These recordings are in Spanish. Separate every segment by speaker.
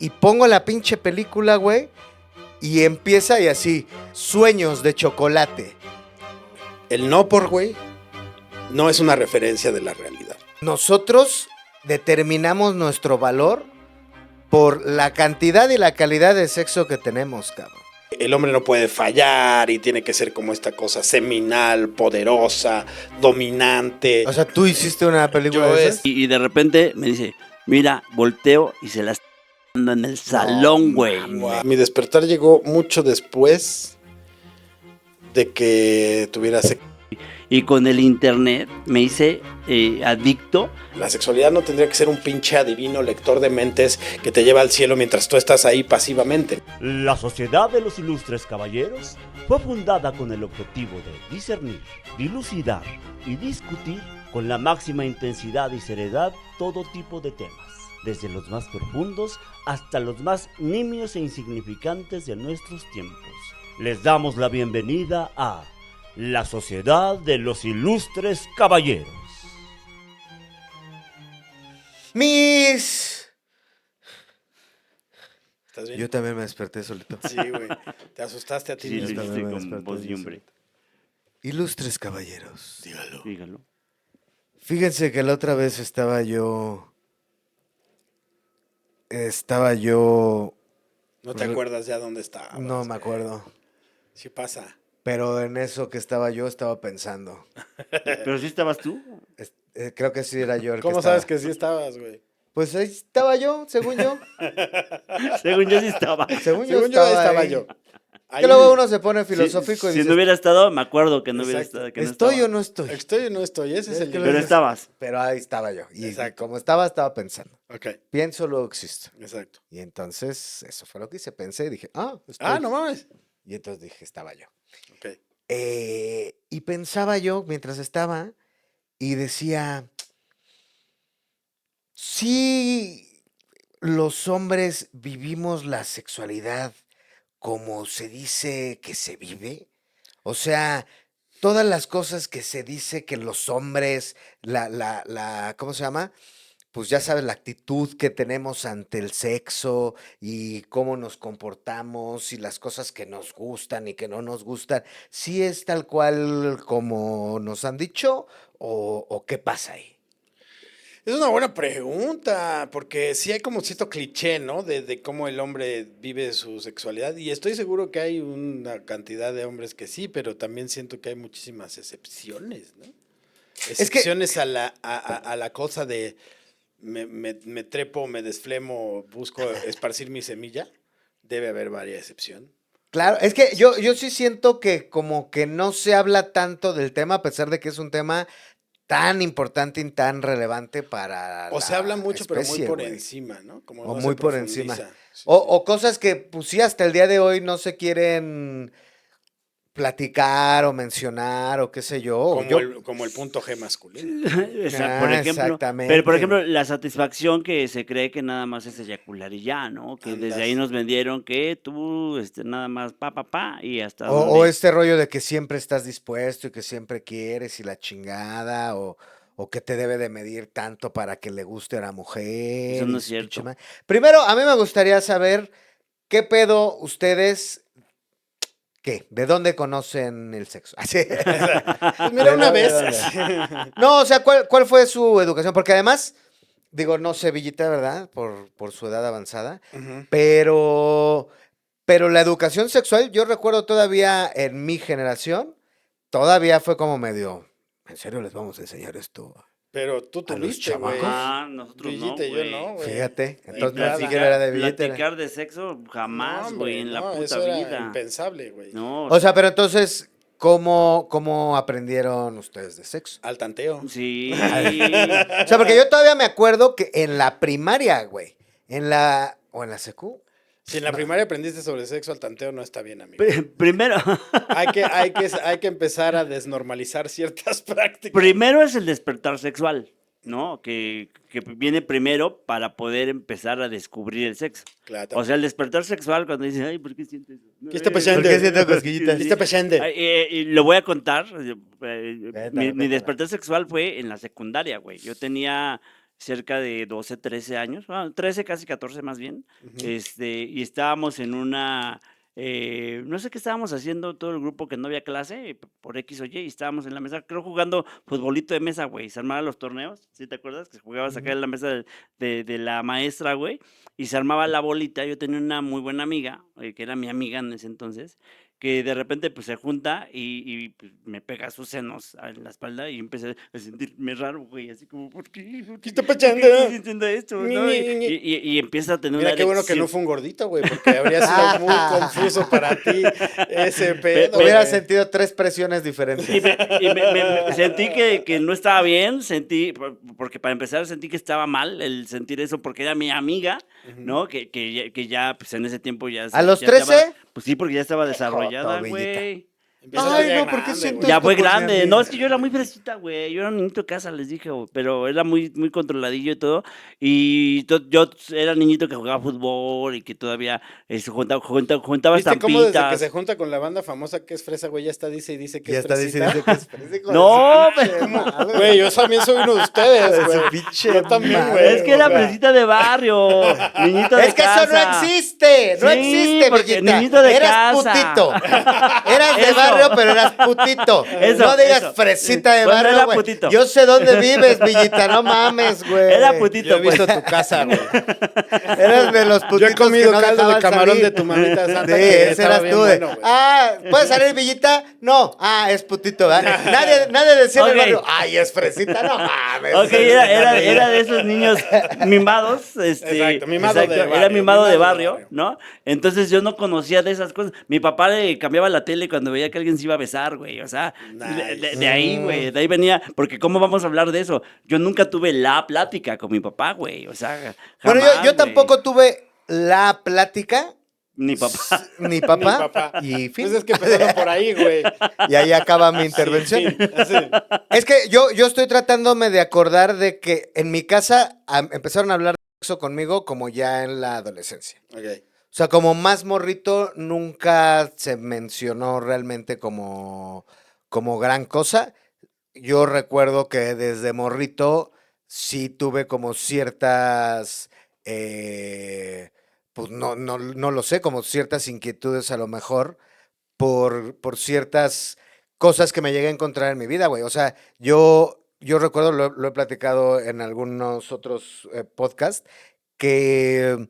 Speaker 1: y pongo la pinche película, güey, y empieza y así, sueños de chocolate.
Speaker 2: El no por, güey, no es una referencia de la realidad.
Speaker 1: Nosotros determinamos nuestro valor por la cantidad y la calidad de sexo que tenemos, cabrón.
Speaker 2: El hombre no puede fallar y tiene que ser como esta cosa seminal, poderosa, dominante.
Speaker 1: O sea, ¿tú hiciste una película
Speaker 2: Yo
Speaker 1: de
Speaker 2: es-
Speaker 1: esas?
Speaker 3: Y de repente me dice, mira, volteo y se la está dando en el salón, güey.
Speaker 2: Mi despertar llegó mucho después de que tuviera sexo.
Speaker 3: Y con el internet me hice adicto.
Speaker 2: La sexualidad no tendría que ser un pinche adivino lector de mentes que te lleva al cielo mientras tú estás ahí pasivamente.
Speaker 4: La Sociedad de los Ilustres Caballeros fue fundada con el objetivo de discernir, dilucidar y discutir con la máxima intensidad y seriedad todo tipo de temas, desde los más profundos hasta los más nimios e insignificantes de nuestros tiempos. Les damos la bienvenida a la Sociedad de los Ilustres Caballeros.
Speaker 1: Mis...
Speaker 2: ¿Estás bien?
Speaker 1: Yo también me desperté solito.
Speaker 2: Sí, güey. Te asustaste a ti
Speaker 3: Sí, lo
Speaker 2: mismo.
Speaker 3: hiciste
Speaker 1: me
Speaker 3: con
Speaker 1: desperté
Speaker 3: voz de
Speaker 1: yo
Speaker 3: hombre.
Speaker 1: Ilustres caballeros.
Speaker 2: Dígalo.
Speaker 3: Dígalo.
Speaker 1: Fíjense que la otra vez estaba yo...
Speaker 2: No te acuerdas ya dónde estabas.
Speaker 1: No me acuerdo.
Speaker 2: Sí pasa.
Speaker 1: Pero en eso que estaba yo, estaba pensando.
Speaker 3: Pero sí estabas tú.
Speaker 1: Creo que sí era yo el
Speaker 2: ¿Cómo
Speaker 1: que estaba.
Speaker 2: sabes que sí estabas, güey?
Speaker 1: Pues ahí estaba yo, según yo.
Speaker 3: Según yo sí estaba.
Speaker 1: Según yo
Speaker 2: Según yo
Speaker 1: estaba
Speaker 2: estaba
Speaker 1: ahí.
Speaker 2: yo.
Speaker 1: Que luego uno se pone filosófico y
Speaker 3: Si
Speaker 1: dice,
Speaker 3: no hubiera estado, me acuerdo que no hubiera
Speaker 2: Exacto.
Speaker 3: estado. Que no
Speaker 1: ¿estoy
Speaker 3: estaba.
Speaker 1: o no estoy?
Speaker 2: Estoy o no estoy, ese es el
Speaker 1: que
Speaker 3: Pero
Speaker 2: nivel.
Speaker 3: estabas.
Speaker 1: Pero ahí estaba yo. Y
Speaker 2: Exacto.
Speaker 1: como estaba pensando.
Speaker 2: Ok,
Speaker 1: Pienso, luego existo.
Speaker 2: exacto.
Speaker 1: Y entonces, eso fue lo que hice. Pensé y dije, estoy.
Speaker 2: Ah, no mames.
Speaker 1: Y entonces dije, estaba yo.
Speaker 2: Ok.
Speaker 1: Y pensaba yo mientras estaba y decía, sí, los hombres vivimos la sexualidad como se dice que se vive. O sea, todas las cosas que se dice que los hombres, ¿cómo se llama? Pues ya sabes, la actitud que tenemos ante el sexo y cómo nos comportamos y las cosas que nos gustan y que no nos gustan, ¿sí es tal cual como nos han dicho o qué pasa ahí?
Speaker 2: Es una buena pregunta, porque sí hay como cierto cliché, ¿no? De cómo el hombre vive su sexualidad. Y estoy seguro que hay una cantidad de hombres que sí, pero también siento que hay muchísimas excepciones, ¿no? Excepciones a la cosa de me trepo, me desflemo, busco esparcir mi semilla. Debe haber varias excepciones.
Speaker 1: Claro, es que yo sí siento que como que no se habla tanto del tema, a pesar de que es un tema tan importante y tan relevante para
Speaker 2: O se
Speaker 1: la
Speaker 2: habla mucho, pero muy
Speaker 1: especie,
Speaker 2: por
Speaker 1: güey.
Speaker 2: encima, ¿no? Como
Speaker 1: O
Speaker 2: no
Speaker 1: muy
Speaker 2: se
Speaker 1: por encima.
Speaker 2: profundiza. Sí,
Speaker 1: O cosas que, pues sí, hasta el día de hoy no se quieren platicar o mencionar o qué sé yo.
Speaker 2: Como el punto G masculino.
Speaker 3: Por ejemplo,
Speaker 1: exactamente.
Speaker 3: pero por ejemplo, la satisfacción que se cree que nada más es eyacular y ya, ¿no? Que
Speaker 2: Andas.
Speaker 3: desde ahí nos vendieron que tú nada más pa, y hasta
Speaker 1: O
Speaker 3: donde-
Speaker 1: este rollo de que siempre estás dispuesto y que siempre quieres y la chingada, o que te debe de medir tanto para que le guste a la mujer.
Speaker 3: Eso no
Speaker 1: y
Speaker 3: es
Speaker 1: su
Speaker 3: cierto.
Speaker 1: pinche madre. Primero, a mí me gustaría saber qué pedo ustedes, ¿qué? ¿De dónde conocen el sexo? Así.
Speaker 2: Pues mira, una vez.
Speaker 1: No, o sea, ¿cuál fue su educación? Porque además, digo, no sé, Villita, ¿verdad? Por su edad avanzada,
Speaker 2: Ujú.
Speaker 1: pero la educación sexual, yo recuerdo todavía en mi generación, todavía fue como medio, ¿en serio les vamos a enseñar esto?
Speaker 2: Pero tú
Speaker 1: ¿A los
Speaker 2: tuviste, güey.
Speaker 1: chamacos?
Speaker 3: Ah, nosotros no,
Speaker 2: Villita y yo
Speaker 3: güey.
Speaker 2: no, güey.
Speaker 1: Fíjate,
Speaker 2: De
Speaker 1: entonces
Speaker 2: entrada.
Speaker 1: ni siquiera era de Villita.
Speaker 3: Platicar de sexo jamás,
Speaker 2: No,
Speaker 3: güey,
Speaker 2: hombre,
Speaker 3: en la
Speaker 2: no,
Speaker 3: puta
Speaker 2: eso era
Speaker 3: vida.
Speaker 2: impensable, güey.
Speaker 3: No,
Speaker 1: O sea, pero entonces, ¿cómo aprendieron ustedes de sexo?
Speaker 2: Al tanteo.
Speaker 3: sí.
Speaker 1: O sea, porque yo todavía me acuerdo que en la primaria, güey, o en la secu,
Speaker 2: Si en la primaria aprendiste sobre sexo, al tanteo no está bien, amigo.
Speaker 3: Primero,
Speaker 2: Hay que empezar a desnormalizar ciertas prácticas.
Speaker 3: primero es el despertar sexual, ¿no? Que viene primero para poder empezar a descubrir el sexo.
Speaker 2: Claro.
Speaker 3: O sea, el despertar sexual cuando dices, ay, ¿por qué sientes eso?
Speaker 2: ¿Qué está pasando?
Speaker 1: ¿Por qué siento cosquillitas?
Speaker 2: ¿Qué está pasando?
Speaker 3: Ay, y lo voy a contar. Mi
Speaker 1: Cuéntala.
Speaker 3: despertar sexual fue en la secundaria, güey. Yo tenía cerca de 12, 13 años, 13, casi 14 más bien,
Speaker 2: Ujú.
Speaker 3: y estábamos en una, no sé qué estábamos haciendo todo el grupo que no había clase, por X o Y, y estábamos en la mesa, creo jugando futbolito de mesa, güey, se armaban los torneos, ¿sí te acuerdas? Que jugabas acá
Speaker 2: Ujú.
Speaker 3: en la mesa de la maestra, güey, y se armaba la bolita. Yo tenía una muy buena amiga, que era mi amiga en ese entonces, que de repente pues se junta pues, me pega sus senos en la espalda y empecé a sentirme raro, güey, así como, ¿por qué? ¿Por
Speaker 2: ¿Qué
Speaker 3: qué?
Speaker 2: está
Speaker 3: ¿Por qué
Speaker 2: pasando?
Speaker 3: estoy sintiendo esto?
Speaker 2: Ñi,
Speaker 3: ¿No?
Speaker 2: Ñi, Ñi.
Speaker 3: Y empieza a tener
Speaker 2: Mira
Speaker 3: una
Speaker 2: qué bueno que no
Speaker 3: erección.
Speaker 2: fue un gordito, güey, porque habría sido muy confuso para ti ese pedo,
Speaker 1: Hubiera
Speaker 2: güey.
Speaker 1: sentido 3 presiones diferentes.
Speaker 3: Y sentí que no estaba bien, porque para empezar sentí que estaba mal el sentir eso, porque era mi amiga, ¿no? Que ya, pues en ese tiempo ya...
Speaker 1: ¿A los
Speaker 3: ya estaba-
Speaker 1: 13?
Speaker 3: Pues sí, porque ya estaba desarrollada,
Speaker 1: Villita.
Speaker 3: güey.
Speaker 2: Empezaste
Speaker 1: Ay,
Speaker 2: ya
Speaker 1: no, ¿por qué
Speaker 2: grande,
Speaker 1: siento
Speaker 2: güey.
Speaker 3: Ya
Speaker 1: esto
Speaker 3: fue
Speaker 1: por
Speaker 3: grande.
Speaker 1: Sandy?
Speaker 3: No, es que yo era muy fresita, güey. Yo era un niñito de casa, les dije, güey, pero era muy, muy controladillo y todo. Y yo era niñito que jugaba fútbol y que todavía juntaba
Speaker 2: ¿Viste cómo desde que
Speaker 3: estampitas.
Speaker 2: se junta con la banda famosa que es fresa, güey, ya está dice y dice que
Speaker 1: Ya
Speaker 2: es
Speaker 1: está
Speaker 2: fresita?
Speaker 1: diciendo que es fresa, hijo de
Speaker 3: No,
Speaker 1: su pinche
Speaker 3: pero-
Speaker 1: madre.
Speaker 2: Güey, yo también soy uno de ustedes,
Speaker 1: Su
Speaker 2: güey.
Speaker 1: pinche
Speaker 2: Yo también,
Speaker 1: madre.
Speaker 2: güey.
Speaker 3: Es que era
Speaker 2: o sea,
Speaker 3: fresita de barrio, niñito de
Speaker 1: Es que
Speaker 3: casa.
Speaker 1: eso no existe, no
Speaker 3: Sí,
Speaker 1: existe,
Speaker 3: porque
Speaker 1: Villita.
Speaker 3: niñito de
Speaker 1: Eras
Speaker 3: casa.
Speaker 1: putito. Eras de
Speaker 3: Eso.
Speaker 1: barrio, pero eras putito.
Speaker 3: Eso,
Speaker 1: no digas
Speaker 3: eso.
Speaker 1: fresita de
Speaker 3: Bueno,
Speaker 1: barrio,
Speaker 3: era
Speaker 1: güey.
Speaker 3: putito.
Speaker 1: Yo sé dónde vives, Villita, no mames, güey.
Speaker 3: Era putito,
Speaker 2: yo he
Speaker 3: pues.
Speaker 2: visto tu casa, güey.
Speaker 1: Eras de los putitos
Speaker 2: Yo he comido
Speaker 1: que no
Speaker 2: caldo de
Speaker 1: dejaban
Speaker 2: camarón
Speaker 1: salir.
Speaker 2: de tu mamita santa.
Speaker 1: Sí,
Speaker 2: que
Speaker 1: ese
Speaker 2: estaba
Speaker 1: eras
Speaker 2: bien
Speaker 1: tú.
Speaker 2: bueno, güey.
Speaker 1: ¿Puede salir Villita? No. Es putito, ¿verdad? Nadie decía en el
Speaker 3: Ok.
Speaker 1: barrio, ay, es fresita, no mames.
Speaker 3: Ok, era de esos niños mimados,
Speaker 2: Exacto, mimado de
Speaker 3: era
Speaker 2: barrio,
Speaker 3: mimado de
Speaker 2: mimado de
Speaker 3: barrio,
Speaker 2: barrio.
Speaker 3: ¿no? Entonces yo no conocía de esas cosas. Mi papá le cambiaba la tele cuando veía que alguien se iba a besar, güey, o sea,
Speaker 2: Nice.
Speaker 3: de ahí, güey, de ahí venía, porque ¿cómo vamos a hablar de eso? Yo nunca tuve la plática con mi papá, güey, o sea,
Speaker 1: Bueno,
Speaker 3: jamás,
Speaker 1: yo
Speaker 3: güey.
Speaker 1: tampoco tuve la plática,
Speaker 3: Ni papá.
Speaker 1: ni papá,
Speaker 2: Mi papá.
Speaker 1: y fin.
Speaker 2: Pues es que empezaron por ahí, güey.
Speaker 1: Y ahí acaba mi intervención.
Speaker 2: Sí, así.
Speaker 1: Es que yo estoy tratándome de acordar de que en mi casa empezaron a hablar de sexo conmigo como ya en la adolescencia.
Speaker 2: Ok.
Speaker 1: O sea, como más morrito nunca se mencionó realmente como gran cosa. Yo recuerdo que desde morrito sí tuve como ciertas, pues no lo sé, como ciertas inquietudes a lo mejor por ciertas cosas que me llegué a encontrar en mi vida, güey. O sea, yo recuerdo, lo he platicado en algunos otros podcasts, que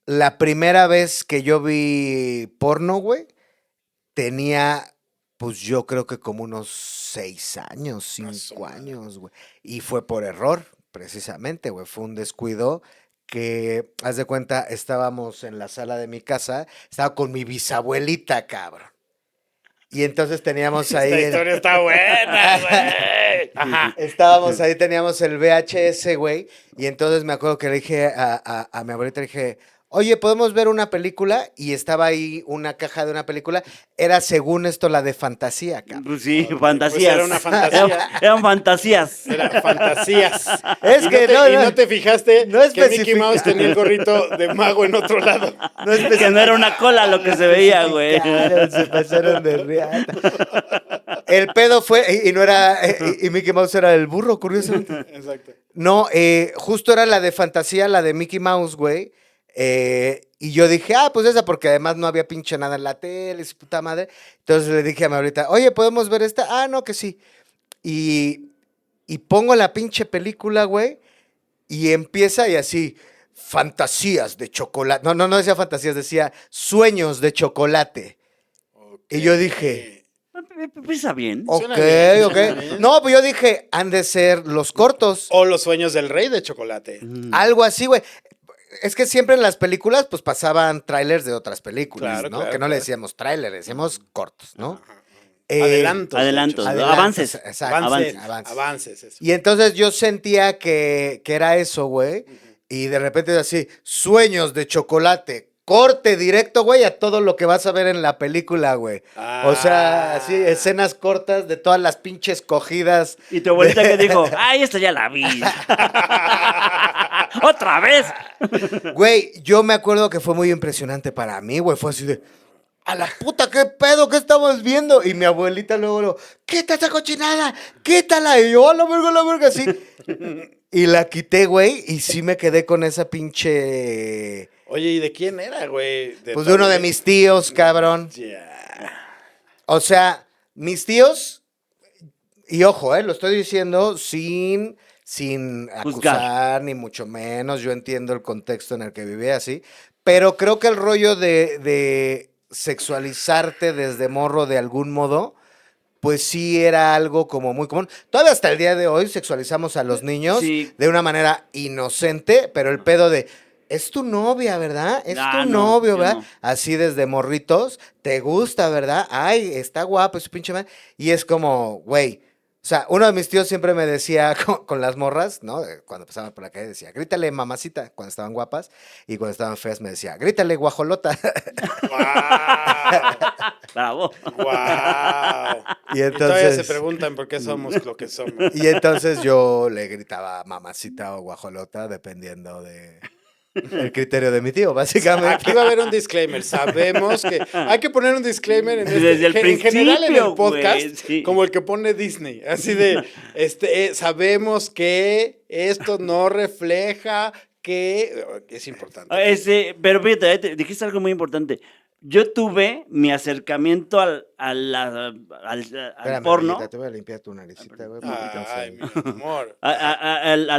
Speaker 1: la primera vez que yo vi porno, güey, tenía, pues yo creo que como unos 6 años,
Speaker 2: su
Speaker 1: 5
Speaker 2: madre.
Speaker 1: años, güey. Y fue por error, precisamente, güey. Fue un descuido que, haz de cuenta, estábamos en la sala de mi casa, estaba con mi bisabuelita, cabrón. Y entonces teníamos ahí...
Speaker 2: Esta historia está buena, güey. Ajá.
Speaker 1: Estábamos ahí, teníamos el VHS, güey, y entonces me acuerdo que le dije a mi abuelita, le dije, oye, ¿podemos ver una película? Y estaba ahí una caja de una película, era según esto la de fantasía, cabrón.
Speaker 3: Pues sí,
Speaker 2: Ok,
Speaker 3: fantasías.
Speaker 2: pues era una fantasía.
Speaker 3: Eran fantasías.
Speaker 2: Era fantasías.
Speaker 1: Es
Speaker 2: Y
Speaker 1: que
Speaker 2: y no te fijaste
Speaker 1: no
Speaker 2: que Mickey
Speaker 1: especifica.
Speaker 2: Mouse tenía el gorrito de mago en otro lado.
Speaker 1: No es
Speaker 3: Que no era una cola lo que se veía, güey.
Speaker 1: especificaron, se pasaron de riata. El pedo fue, y no era, y Mickey Mouse era el burro, curiosamente.
Speaker 2: Exacto.
Speaker 1: No, justo era la de fantasía, la de Mickey Mouse, güey. Y yo dije, pues esa, porque además no había pinche nada en la tele, su puta madre. Entonces le dije a mi abuelita, oye, ¿podemos ver esta? No, que sí. Y pongo la pinche película, güey, y empieza y así, fantasías de chocolate. No decía fantasías, decía sueños de chocolate. Y yo dije,
Speaker 3: Pisa bien.
Speaker 2: Suena
Speaker 1: ok,
Speaker 2: bien,
Speaker 1: ok.
Speaker 2: suena bien.
Speaker 1: No, pues yo dije, han de ser los cortos.
Speaker 2: O los sueños del rey de chocolate.
Speaker 1: Algo así, güey. Es que siempre en las películas, pues pasaban trailers de otras películas,
Speaker 2: Claro,
Speaker 1: ¿no?
Speaker 2: claro,
Speaker 1: que no le
Speaker 2: claro.
Speaker 1: decíamos tráiler, decíamos cortos, ¿no?
Speaker 2: Ajá.
Speaker 1: Adelantos.
Speaker 3: Adelantos,
Speaker 2: de hecho.
Speaker 3: ¿no? Avances.
Speaker 1: Exacto.
Speaker 2: Avances.
Speaker 1: Avances.
Speaker 2: Avances, eso.
Speaker 1: Y entonces yo sentía que era eso, güey. Y de repente así, sueños de chocolate. Corte directo, güey, a todo lo que vas a ver en la película, güey. O sea, así, escenas cortas de todas las pinches cogidas.
Speaker 3: Y tu abuelita que dijo, ay, esta ya la vi. ¡Otra vez!
Speaker 1: Güey, yo me acuerdo que fue muy impresionante para mí, güey. Fue así de, a la puta, ¿qué pedo? ¿Qué estamos viendo? Y mi abuelita luego, quita esa cochinada, quítala. Y yo, a la verga, así. Y la quité, güey, y sí me quedé con esa pinche...
Speaker 2: Oye, ¿y de quién era, güey?
Speaker 1: Pues de uno de mis tíos, cabrón.
Speaker 2: Ya.
Speaker 1: O sea, mis tíos, y ojo, lo estoy diciendo sin
Speaker 3: Juzgar.
Speaker 1: acusar, ni mucho menos. Yo entiendo el contexto en el que vivía así. Pero creo que el rollo de sexualizarte desde morro de algún modo, pues sí era algo como muy común. Todavía hasta el día de hoy sexualizamos a los niños
Speaker 3: Sí.
Speaker 1: de una manera inocente, pero el pedo de, es tu novia, ¿verdad? Es
Speaker 3: Ah,
Speaker 1: tu
Speaker 3: no,
Speaker 1: novio,
Speaker 3: yo
Speaker 1: ¿verdad?
Speaker 3: no.
Speaker 1: Así desde morritos, te gusta, ¿verdad? Ay, está guapo, es pinche man. Y es como, güey. O sea, uno de mis tíos siempre me decía con las morras, ¿no? Cuando pasaban por la calle decía, grítale mamacita, cuando estaban guapas, y cuando estaban feas me decía, grítale guajolota.
Speaker 2: ¡Guau!
Speaker 3: Bravo.
Speaker 2: ¡Guau!
Speaker 1: Y
Speaker 2: Y todavía se
Speaker 1: entonces,
Speaker 2: preguntan por qué somos lo que somos.
Speaker 1: y entonces yo le gritaba mamacita o guajolota, dependiendo de el criterio de mi tío, básicamente.
Speaker 2: Aquí va a haber un disclaimer. Sabemos que hay que poner un disclaimer en,
Speaker 3: Desde el
Speaker 2: en general en el
Speaker 3: principio,
Speaker 2: podcast,
Speaker 3: güey, sí.
Speaker 2: como el que pone Disney. Así de, sabemos que esto no refleja que es importante.
Speaker 3: Pero fíjate, dijiste algo muy importante. Yo tuve mi acercamiento al
Speaker 1: Espérame,
Speaker 3: porno,
Speaker 1: amiguita, te voy a limpiar tu naricita, güey.
Speaker 2: Ay, mi amor.
Speaker 3: al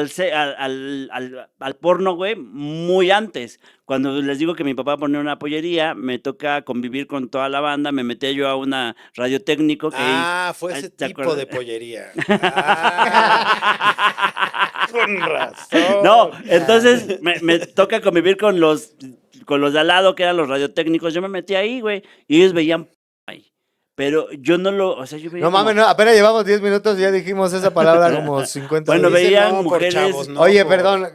Speaker 3: porno, güey, muy antes. Cuando les digo que mi papá ponía una pollería, me toca convivir con toda la banda, me metía yo a una radio técnico que
Speaker 2: Fue ese
Speaker 3: ¿te
Speaker 2: tipo
Speaker 3: acuerdas?
Speaker 2: de pollería. Con razón.
Speaker 3: No, entonces me toca convivir con los de al lado, que eran los radiotécnicos. Yo me metí ahí, güey, y ellos veían ahí. Pero yo no lo, o sea, yo veía
Speaker 1: No mames, no, apenas llevamos 10 minutos y ya dijimos esa palabra como 50
Speaker 3: Bueno,
Speaker 1: veces.
Speaker 3: veían
Speaker 2: por
Speaker 3: mujeres.
Speaker 2: chavos, no
Speaker 1: Oye,
Speaker 2: por-
Speaker 1: perdón,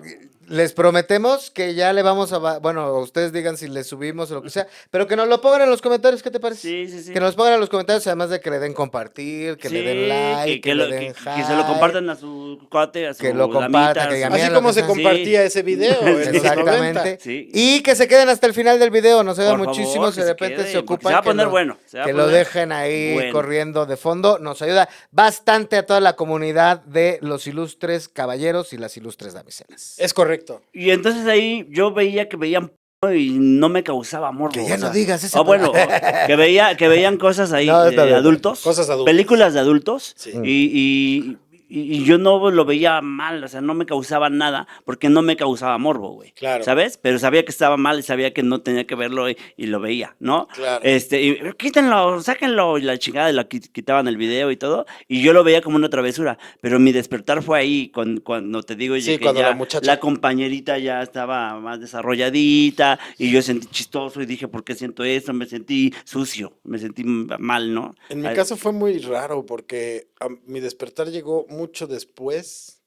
Speaker 1: les prometemos que ya le vamos a... Bueno, ustedes digan si le subimos o lo que sea, pero que nos lo pongan en los comentarios, ¿qué te parece?
Speaker 3: Sí, sí, sí.
Speaker 1: Que nos pongan en los comentarios, además de que le den compartir, que le den
Speaker 3: Sí,
Speaker 1: like, que le den
Speaker 3: que se lo
Speaker 1: hype.
Speaker 3: compartan a su cuate, a su
Speaker 1: Que lo compartan,
Speaker 3: damita,
Speaker 1: que digan,
Speaker 2: Así
Speaker 1: mira lo
Speaker 2: como
Speaker 1: que
Speaker 2: se
Speaker 1: está-
Speaker 2: compartía ese video en los 90.
Speaker 1: Exactamente.
Speaker 3: Sí.
Speaker 1: Y que se queden hasta el final del video, nos ayuda
Speaker 3: Por
Speaker 1: muchísimo
Speaker 3: favor,
Speaker 1: si
Speaker 3: que
Speaker 1: de
Speaker 3: se
Speaker 1: repente
Speaker 3: queden,
Speaker 1: se
Speaker 3: porque
Speaker 1: ocupan.
Speaker 3: se va a
Speaker 1: que
Speaker 3: poner
Speaker 1: lo-
Speaker 3: bueno, se va a
Speaker 1: Que lo
Speaker 3: poner
Speaker 1: dejen ahí
Speaker 3: bueno.
Speaker 1: corriendo de fondo. Nos ayuda bastante a toda la comunidad de los ilustres caballeros y las ilustres damiselas.
Speaker 2: Es correcto.
Speaker 3: Y entonces ahí yo veía que veían porno y no me causaba morbo.
Speaker 1: Que ya
Speaker 3: o
Speaker 1: no
Speaker 3: sea,
Speaker 1: digas esa
Speaker 3: bueno,
Speaker 1: palabra.
Speaker 3: que veían cosas ahí
Speaker 1: No, está
Speaker 3: de
Speaker 1: bien.
Speaker 3: adultos.
Speaker 2: Cosas adultas.
Speaker 3: Películas de adultos.
Speaker 2: Sí.
Speaker 3: Y yo no lo veía mal, o sea, no me causaba nada, porque no me causaba morbo, güey.
Speaker 2: Claro.
Speaker 3: ¿Sabes? Pero sabía que estaba mal y sabía que no tenía que verlo y lo veía, ¿no?
Speaker 2: Claro.
Speaker 3: Y quítenlo, sáquenlo, y la chingada, quitaban el video y todo, y yo lo veía como una travesura, pero mi despertar fue ahí, cuando te digo
Speaker 2: Sí,
Speaker 3: que
Speaker 2: cuando
Speaker 3: ya
Speaker 2: la muchacha-
Speaker 3: la compañerita ya estaba más desarrolladita, y yo sentí chistoso y dije, ¿por qué siento esto? Me sentí sucio, me sentí mal, ¿no?
Speaker 2: En mi
Speaker 3: Ay,
Speaker 2: caso fue muy raro porque mi despertar llegó mucho después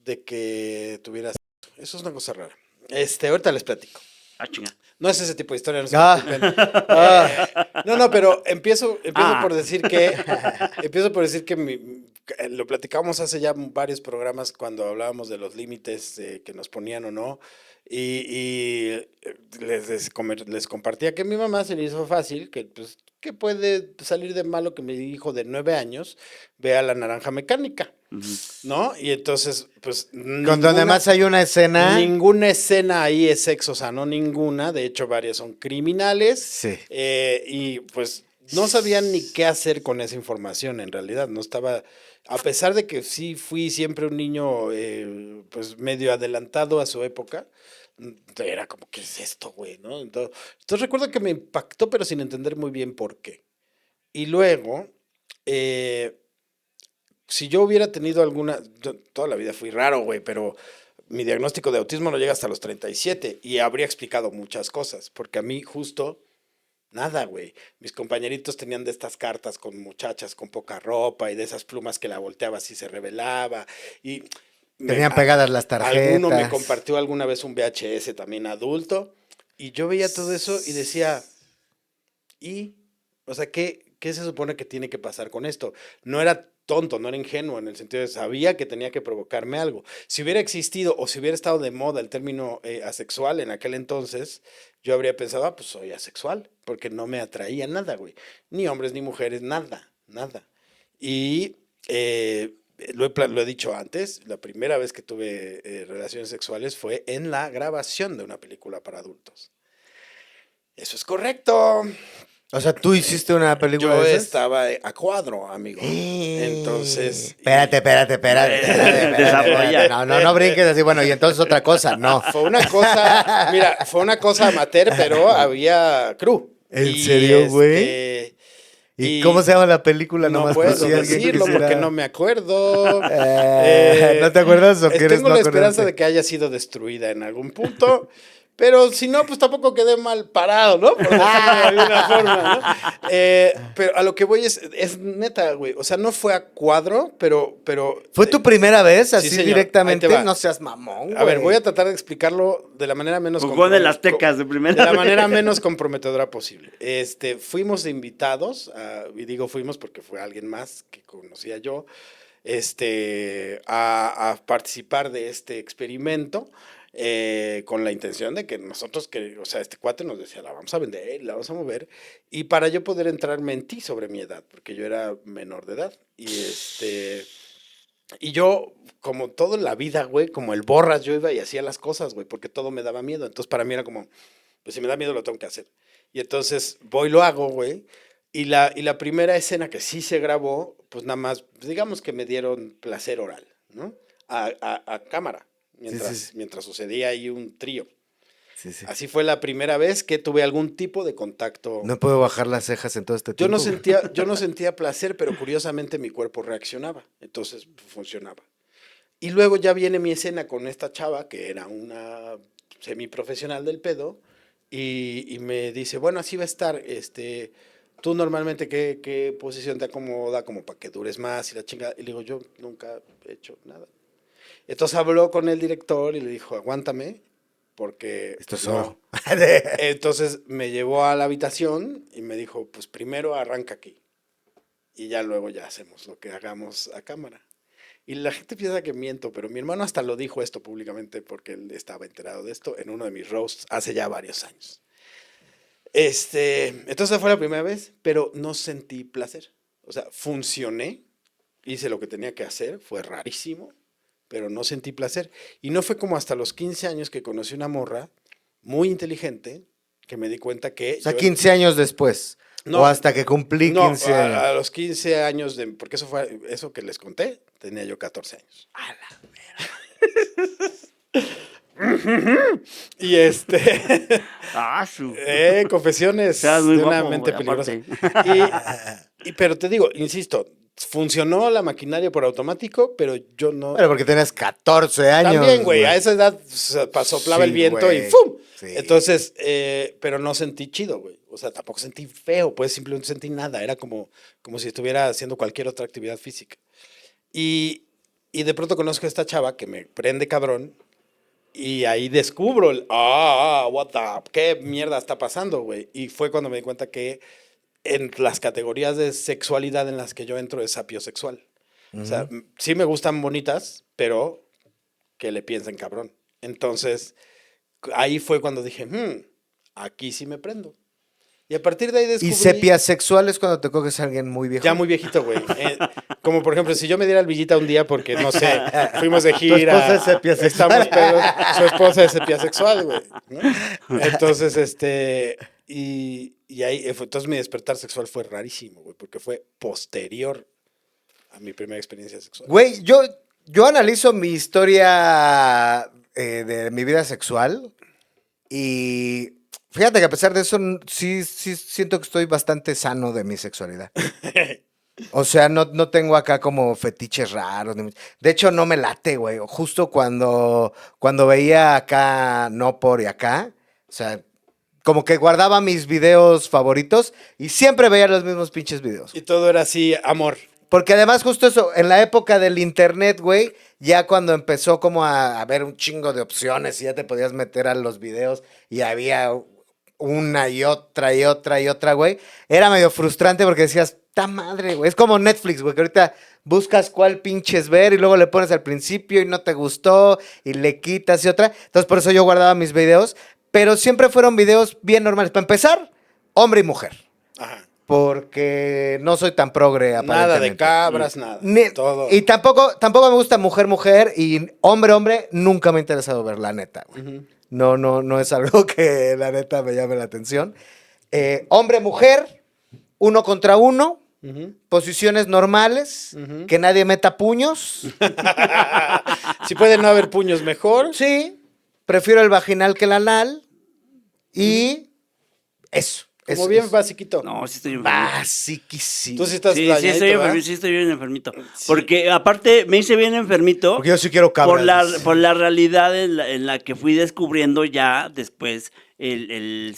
Speaker 2: de que tuvieras. Eso es una cosa rara. Ahorita les platico.
Speaker 3: chinga.
Speaker 2: No es ese tipo de historia, no se
Speaker 1: Ah.
Speaker 2: preocupen.
Speaker 1: Ah.
Speaker 2: No, pero empiezo
Speaker 3: Ah.
Speaker 2: por decir que lo platicamos hace ya varios programas cuando hablábamos de los límites que nos ponían o no. Y les compartía que a mi mamá se le hizo fácil, que puede salir de malo que mi hijo de 9 años vea La Naranja Mecánica,
Speaker 3: Ujú.
Speaker 2: ¿no? Y entonces, pues...
Speaker 1: Con donde además hay una escena.
Speaker 2: Ninguna escena ahí es sexo, o sea, no ninguna. De hecho, varias son criminales.
Speaker 1: Sí.
Speaker 2: Y pues no sabían ni qué hacer con esa información en realidad. No estaba, a pesar de que sí fui siempre un niño pues medio adelantado a su época, era como, ¿qué es esto, güey? ¿No? Entonces recuerdo que me impactó, pero sin entender muy bien por qué. Y luego, si yo hubiera tenido toda la vida fui raro, güey, pero mi diagnóstico de autismo no llega hasta los 37 y habría explicado muchas cosas, porque a mí justo nada, güey. Mis compañeritos tenían de estas cartas con muchachas con poca ropa y de esas plumas que la volteabas y se revelaba y
Speaker 1: Tenían pegadas las
Speaker 2: alguno me
Speaker 1: tarjetas.
Speaker 2: compartió alguna vez un VHS también adulto y yo veía todo eso y decía, o sea, ¿qué se supone que tiene que pasar con esto? No era tonto, no era ingenuo en el sentido de sabía que tenía que provocarme algo. Si hubiera existido o si hubiera estado de moda el término asexual en aquel entonces, yo habría pensado, pues soy asexual, porque no me atraía nada, güey. Ni hombres ni mujeres, nada. Y lo he dicho antes, la primera vez que tuve relaciones sexuales fue en la grabación de una película para adultos. Eso es correcto.
Speaker 1: O sea, ¿tú hiciste una película
Speaker 2: Yo
Speaker 1: de esas?
Speaker 2: estaba a cuadro, amigo. Entonces...
Speaker 1: Espérate.
Speaker 3: Desarrolla.
Speaker 1: No brinques así. Bueno, y entonces otra cosa, no.
Speaker 2: Fue una cosa, mira, fue una cosa amateur, pero había crew.
Speaker 1: ¿En
Speaker 2: Y,
Speaker 1: serio, güey? ¿Y cómo se llama la película?
Speaker 2: No
Speaker 1: Nomás por
Speaker 2: puedo
Speaker 1: si alguien
Speaker 2: decirlo
Speaker 1: quisiera-
Speaker 2: porque no me acuerdo.
Speaker 1: ¿No te acuerdas o quieres
Speaker 2: Tengo
Speaker 1: no
Speaker 2: la esperanza
Speaker 1: acordarte?
Speaker 2: de que haya sido destruida en algún punto. Pero si no, pues tampoco quedé mal parado, ¿no? Por decirlo de alguna forma, ¿no? Pero a lo que voy es neta, güey. O sea, no fue a cuadro, pero...
Speaker 1: ¿Fue tu primera vez así
Speaker 2: señor.
Speaker 1: directamente?
Speaker 2: Ahí te va.
Speaker 1: No seas mamón,
Speaker 2: A ver,
Speaker 1: güey.
Speaker 2: voy a tratar de explicarlo de la manera menos...
Speaker 3: Jugó en el Aztecas de primera
Speaker 2: De la
Speaker 3: vez.
Speaker 2: manera menos comprometedora posible. Fuimos de invitados, y digo fuimos porque fue alguien más que conocía yo, a participar de este experimento. Con la intención de que nosotros, o sea, este cuate nos decía, la vamos a vender, la vamos a mover, y para yo poder entrar mentí sobre mi edad, porque yo era menor de edad, y yo, como todo en la vida, güey, como el borras, yo iba y hacía las cosas, güey, porque todo me daba miedo, entonces para mí era como, pues si me da miedo lo tengo que hacer, y entonces voy y lo hago, güey, y la primera escena que sí se grabó, pues nada más, digamos que me dieron placer oral, ¿no? A cámara. Mientras sucedía ahí un trío.
Speaker 1: Sí.
Speaker 2: Así fue la primera vez que tuve algún tipo de contacto.
Speaker 1: No puedo bajar las cejas en todo este
Speaker 2: Yo
Speaker 1: tiempo.
Speaker 2: yo no sentía placer, pero curiosamente mi cuerpo reaccionaba. Entonces funcionaba. Y luego ya viene mi escena con esta chava, que era una semiprofesional del pedo, y me dice, bueno, así va a estar, tú normalmente, ¿qué posición te acomoda como para que dures más y la chingada? Y le digo, yo nunca he hecho nada. Entonces habló con el director y le dijo, aguántame, porque...
Speaker 1: Esto es
Speaker 2: no.
Speaker 1: oro.
Speaker 2: Entonces me llevó a la habitación y me dijo, pues primero arranca aquí. Y ya luego ya hacemos lo que hagamos a cámara. Y la gente piensa que miento, pero mi hermano hasta lo dijo esto públicamente porque él estaba enterado de esto en uno de mis roasts hace ya varios años. Entonces fue la primera vez, pero no sentí placer. O sea, funcioné, hice lo que tenía que hacer, fue rarísimo, pero no sentí placer. Y no fue como hasta los 15 años que conocí una morra muy inteligente que me di cuenta que...
Speaker 1: O sea, 15 años después.
Speaker 2: No,
Speaker 1: o hasta que cumplí 15 años.
Speaker 2: a los 15 años, porque eso que les conté, tenía yo 14 años.
Speaker 1: A la
Speaker 2: vera. Y
Speaker 3: Su.
Speaker 2: confesiones
Speaker 3: Seas muy
Speaker 2: de una
Speaker 3: guapo,
Speaker 2: mente
Speaker 3: güey,
Speaker 2: peligrosa.
Speaker 3: aparte.
Speaker 2: Pero te digo, insisto, funcionó la maquinaria por automático, pero yo no...
Speaker 1: Pero porque tenías 14 años.
Speaker 2: También, güey, a esa edad soplaba
Speaker 1: Sí,
Speaker 2: el viento
Speaker 1: güey.
Speaker 2: y ¡fum!
Speaker 1: Sí.
Speaker 2: Entonces, pero no sentí chido, güey. O sea, tampoco sentí feo, pues simplemente sentí nada. Era como si estuviera haciendo cualquier otra actividad física. Y de pronto conozco a esta chava que me prende cabrón y ahí descubro ¿qué mierda está pasando, güey? Y fue cuando me di cuenta que en las categorías de sexualidad en las que yo entro es sapiosexual. O sea, sí me gustan bonitas, pero que le piensen cabrón. Entonces, ahí fue cuando dije, aquí sí me prendo. Y a partir de ahí descubrí...
Speaker 1: ¿Y sepiasexual es cuando te coges a alguien muy viejo?
Speaker 2: Ya muy viejito, güey. Como por ejemplo, si yo me diera el Villita un día porque, no sé, fuimos de gira.
Speaker 1: esposa es sepiasexual.
Speaker 2: Estamos pedos, su esposa es sepiasexual, güey, ¿no? Entonces, y ahí, entonces mi despertar sexual fue rarísimo, güey, porque fue posterior a mi primera experiencia sexual.
Speaker 1: Güey, yo analizo mi historia de mi vida sexual y fíjate que a pesar de eso, sí siento que estoy bastante sano de mi sexualidad. O sea, no tengo acá como fetiches raros. De hecho, no me late, güey. Justo cuando veía acá No Por y acá, o sea, como que guardaba mis videos favoritos y siempre veía los mismos pinches videos.
Speaker 2: Y todo era así, amor.
Speaker 1: Porque además justo eso, en la época del internet, güey, ya cuando empezó como a haber un chingo de opciones y ya te podías meter a los videos y había una y otra, güey, era medio frustrante porque decías, ¡ta madre, güey! Es como Netflix, güey, que ahorita buscas cuál pinches ver y luego le pones al principio y no te gustó y le quitas y otra. Entonces por eso yo guardaba mis videos, pero siempre fueron videos bien normales. Para empezar, hombre y mujer.
Speaker 2: Ajá.
Speaker 1: porque no soy tan progre,
Speaker 2: Nada de
Speaker 1: aparentemente.
Speaker 2: cabras, nada.
Speaker 1: Ni-
Speaker 2: Todo.
Speaker 1: Y tampoco me gusta mujer, y hombre, nunca me ha interesado ver, la neta, güey.
Speaker 2: Ujú.
Speaker 1: No es algo que la neta me llame la atención. Hombre-mujer, 1 contra 1,
Speaker 2: Ujú.
Speaker 1: posiciones normales,
Speaker 2: Ujú.
Speaker 1: que nadie meta puños.
Speaker 2: Si puede no haber puños, mejor.
Speaker 1: Sí, prefiero el vaginal que el anal. Y eso.
Speaker 2: Como
Speaker 1: eso
Speaker 2: bien
Speaker 1: es
Speaker 2: basiquito.
Speaker 3: No, sí estoy enfermito.
Speaker 1: basiquísimo.
Speaker 2: Tú sí estás
Speaker 3: Sí,
Speaker 2: dañadito, ¿verdad?
Speaker 3: sí estoy bien enfermito.
Speaker 2: Sí.
Speaker 3: Porque aparte me hice bien enfermito
Speaker 1: Porque yo sí quiero cabras. dice.
Speaker 3: por la realidad en la que fui descubriendo ya después el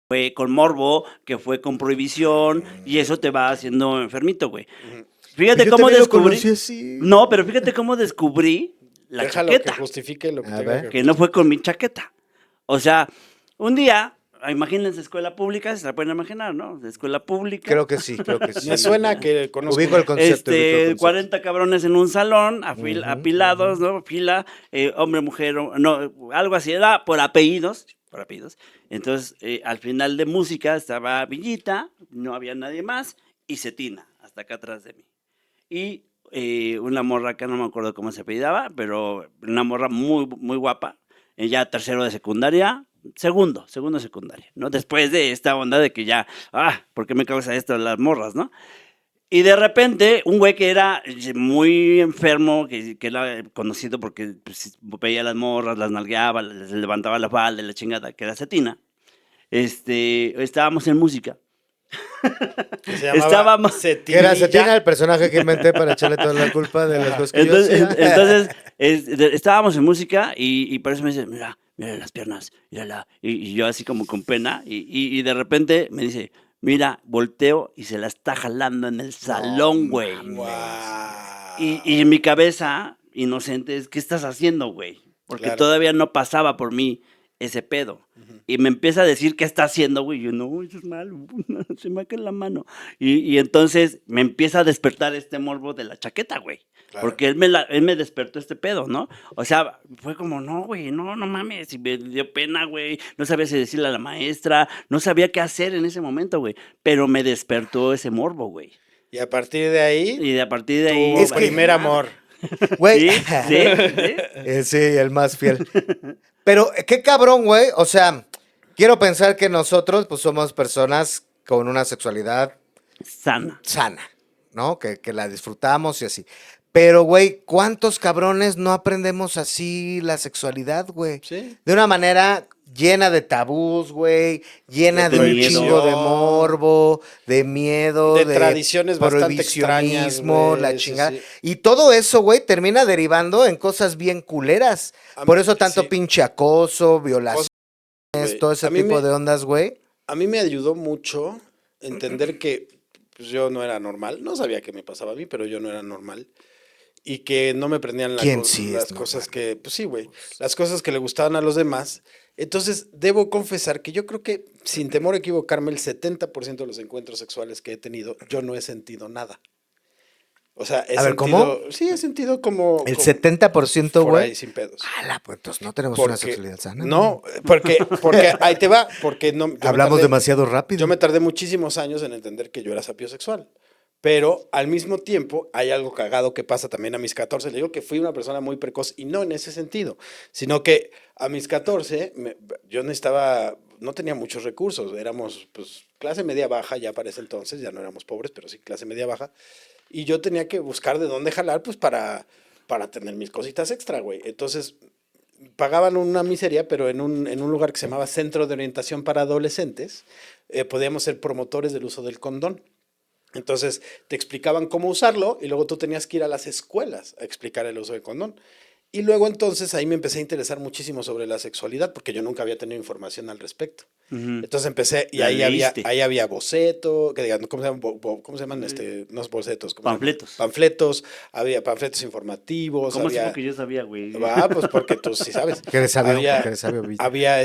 Speaker 3: fue con morbo, que fue con prohibición, y eso te va haciendo enfermito, güey.
Speaker 2: Ujú.
Speaker 3: Fíjate
Speaker 1: Yo
Speaker 3: cómo
Speaker 1: también lo
Speaker 3: descubrí.
Speaker 1: conocí así.
Speaker 3: No, pero fíjate cómo descubrí la
Speaker 2: Déjalo
Speaker 3: chaqueta.
Speaker 2: que justifique lo que
Speaker 1: A
Speaker 2: tenga
Speaker 1: ver.
Speaker 3: Que no fue con mi chaqueta. O sea, un día, imagínense escuela pública, se la pueden imaginar, ¿no? De escuela pública.
Speaker 1: Creo que sí.
Speaker 2: Me suena que conozco.
Speaker 1: Ubico el concepto. ubico el concepto.
Speaker 3: 40 cabrones en un salón,
Speaker 1: Ujú,
Speaker 3: apilados, ¿no? Fila, hombre, mujer, no, algo así, era por apellidos. Entonces, al final de música estaba Villita, no había nadie más, y Cetina, hasta acá atrás de mí. Y una morra acá, no me acuerdo cómo se apellidaba, pero una morra muy, muy guapa, ya tercero de secundaria, segundo de secundaria, ¿no? Después de esta onda de que ya, ¿por qué me causa esto las morras, no? Y de repente, un güey que era muy enfermo, que era conocido porque pues, veía las morras, las nalgueaba, les levantaba la falda y la chingada, que era Cetina, estábamos en música.
Speaker 2: Que se llamaba
Speaker 3: Estábamos-
Speaker 1: Que era
Speaker 2: Cetinilla.
Speaker 1: Cetina, el personaje que inventé para echarle toda la culpa de las cosas que yo
Speaker 3: Entonces,
Speaker 1: hacía.
Speaker 3: estábamos en música y por eso me dice, mira las piernas, mírala. Y yo así como con pena y de repente me dice, mira, volteo y se la está jalando en el salón, güey.
Speaker 2: Guau.
Speaker 3: Y en mi cabeza, inocente, es, ¿qué estás haciendo, güey? Porque
Speaker 2: Claro.
Speaker 3: todavía no pasaba por mí ese pedo. Y me empieza a decir qué está haciendo, güey. Y yo, no, eso es malo, se me cae la mano. Y entonces me empieza a despertar este morbo de la chaqueta, güey.
Speaker 2: Claro.
Speaker 3: Porque él me despertó este pedo, ¿no? O sea, fue como, no, güey, no mames. Y me dio pena, güey. No sabía si decirle a la maestra. No sabía qué hacer en ese momento, güey. Pero me despertó ese morbo, güey.
Speaker 2: Y a partir de ahí,
Speaker 3: Y a partir de ahí...
Speaker 2: tu
Speaker 1: Es que-
Speaker 2: primer amor.
Speaker 1: Güey.
Speaker 3: Sí, sí.
Speaker 1: Sí, el más fiel. Pero qué cabrón, güey. O sea, quiero pensar que nosotros, pues, somos personas con una sexualidad
Speaker 3: Sana.
Speaker 1: sana, ¿no? Que la disfrutamos y así. Pero, güey, ¿cuántos cabrones no aprendemos así la sexualidad, güey?
Speaker 2: Sí.
Speaker 1: De una manera llena de tabús, güey, llena de
Speaker 3: De
Speaker 1: un
Speaker 3: miedo.
Speaker 1: chingo de morbo, de miedo,
Speaker 2: De tradiciones bastante extrañas,
Speaker 1: prohibicionismo,
Speaker 2: güey,
Speaker 1: la
Speaker 2: sí,
Speaker 1: chingada.
Speaker 2: sí.
Speaker 1: Y todo eso, güey, termina derivando en cosas bien culeras.
Speaker 2: A
Speaker 1: Por
Speaker 2: mí-
Speaker 1: eso tanto
Speaker 2: sí.
Speaker 1: pinche acoso, violaciones,
Speaker 2: Güey,
Speaker 1: todo ese
Speaker 2: a mí
Speaker 1: tipo
Speaker 2: me-
Speaker 1: de ondas, güey.
Speaker 2: A mí me ayudó mucho entender que pues, yo no era normal. No sabía qué me pasaba a mí, pero yo no era normal. Y que no me prendían
Speaker 1: ¿Quién sí es
Speaker 2: las cosas
Speaker 1: normal?
Speaker 2: que, pues sí, güey, las cosas que le gustaban a los demás. Entonces, debo confesar que yo creo que, sin temor a equivocarme, el 70% de los encuentros sexuales que he tenido, yo no he sentido nada. O sea, he
Speaker 1: A ver,
Speaker 2: sentido...
Speaker 1: ¿cómo?
Speaker 2: Sí, he sentido como...
Speaker 1: El
Speaker 2: como
Speaker 1: 70%,
Speaker 2: por ahí,
Speaker 1: güey.
Speaker 2: sin pedos.
Speaker 1: Ala, pues entonces no tenemos una
Speaker 2: Porque-
Speaker 1: sexualidad sana.
Speaker 2: No, porque ahí te va, porque no... yo me
Speaker 1: Hablamos
Speaker 2: tardé-
Speaker 1: demasiado rápido.
Speaker 2: Yo me tardé muchísimos años en entender que yo era sapiosexual. Pero al mismo tiempo hay algo cagado que pasa también a mis 14. Le digo que fui una persona muy precoz y no en ese sentido, sino que a mis 14 yo necesitaba, no tenía muchos recursos, éramos pues clase media baja ya para ese entonces, ya no éramos pobres, pero sí clase media baja. Y yo tenía que buscar de dónde jalar pues para tener mis cositas extra, güey. Entonces pagaban una miseria, pero en un lugar que se llamaba Centro de Orientación para Adolescentes, podíamos ser promotores del uso del condón. Entonces te explicaban cómo usarlo y luego tú tenías que ir a las escuelas a explicar el uso del condón. Y luego entonces ahí me empecé a interesar muchísimo sobre la sexualidad porque yo nunca había tenido información al respecto.
Speaker 3: Ujú.
Speaker 2: Entonces empecé y
Speaker 3: La
Speaker 2: ahí
Speaker 3: leíste.
Speaker 2: había boceto, que digan, ¿cómo se llaman? ¿Cómo se llaman? No es bocetos. ¿cómo se llaman?
Speaker 3: Panfletos.
Speaker 2: Panfletos, había panfletos informativos,
Speaker 3: ¿Cómo
Speaker 2: había...
Speaker 3: supo que yo sabía, güey?
Speaker 2: Pues porque tú sí sabes.
Speaker 1: Que eres sabio,
Speaker 2: Había-
Speaker 1: que eres sabio, Villa.
Speaker 2: Había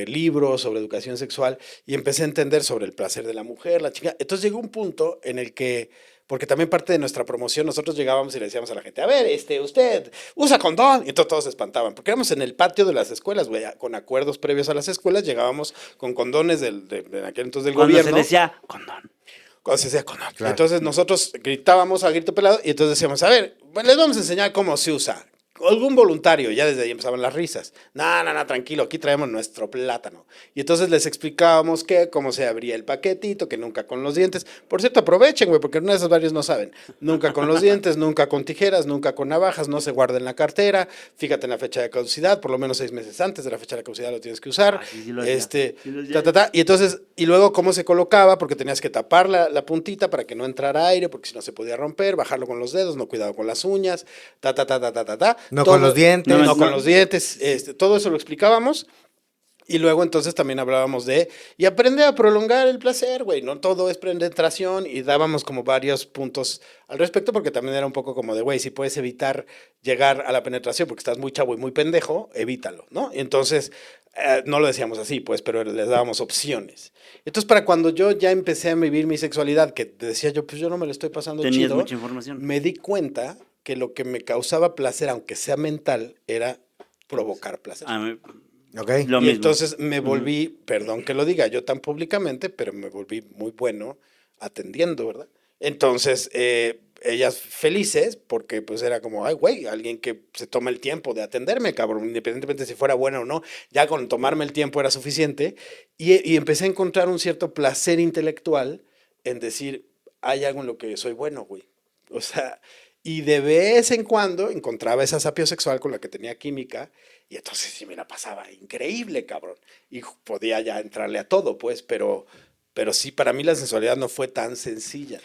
Speaker 2: libros sobre educación sexual y empecé a entender sobre el placer de la mujer, la chica. Entonces llegó un punto en el que porque también parte de nuestra promoción, nosotros llegábamos y le decíamos a la gente, a ver, usted usa condón, y entonces todos se espantaban, porque éramos en el patio de las escuelas, güey, con acuerdos previos a las escuelas, llegábamos con condones de aquel entonces del
Speaker 3: Cuando
Speaker 2: gobierno.
Speaker 3: se decía condón.
Speaker 2: Cuando se decía condón.
Speaker 1: Claro.
Speaker 2: Entonces nosotros gritábamos a grito pelado y entonces decíamos, a ver, bueno, les vamos a enseñar cómo se usa. Algún voluntario, ya desde ahí empezaban las risas. No, tranquilo, aquí traemos nuestro plátano. Y entonces les explicábamos cómo se abría el paquetito, que nunca con los dientes. Por cierto, aprovechen, güey, porque una de esas varios no saben. Nunca con los dientes, nunca con tijeras, nunca con navajas, no se guarda en la cartera. Fíjate en la fecha de caducidad, por lo menos 6 meses antes de la fecha de caducidad lo tienes que usar.
Speaker 3: Ah, sí, sí lo hacía. Sí lo hacía.
Speaker 2: Y entonces, y luego cómo se colocaba, porque tenías que tapar la puntita para que no entrara aire, porque si no se podía romper, bajarlo con los dedos, no cuidado con las uñas,
Speaker 1: No con los dientes.
Speaker 2: No con los dientes, todo eso lo explicábamos. Y luego entonces también hablábamos y aprende a prolongar el placer, güey, no todo es penetración, y dábamos como varios puntos al respecto, porque también era un poco como de, güey, si puedes evitar llegar a la penetración porque estás muy chavo y muy pendejo, evítalo, ¿no? Entonces, no lo decíamos así, pues, pero les dábamos opciones. Entonces, para cuando yo ya empecé a vivir mi sexualidad, que decía yo, pues yo no me lo estoy pasando
Speaker 3: Tenías
Speaker 2: chido,
Speaker 3: mucha información.
Speaker 2: me di cuenta que lo que me causaba placer, aunque sea mental, era provocar placer.
Speaker 3: A mí,
Speaker 1: Ok.
Speaker 3: lo
Speaker 2: Y
Speaker 3: mismo.
Speaker 2: entonces me volví, perdón que lo diga yo tan públicamente, pero me volví muy bueno atendiendo, ¿verdad? Entonces, ellas felices, porque pues era como, ay, güey, alguien que se toma el tiempo de atenderme, cabrón, independientemente si fuera buena o no, ya con tomarme el tiempo era suficiente, y empecé a encontrar un cierto placer intelectual en decir, hay algo en lo que soy bueno, güey. O sea, y de vez en cuando encontraba esa sapiosexual con la que tenía química, y entonces sí me la pasaba increíble, cabrón. Y podía ya entrarle a todo, pues, pero sí, para mí la sensualidad no fue tan sencilla.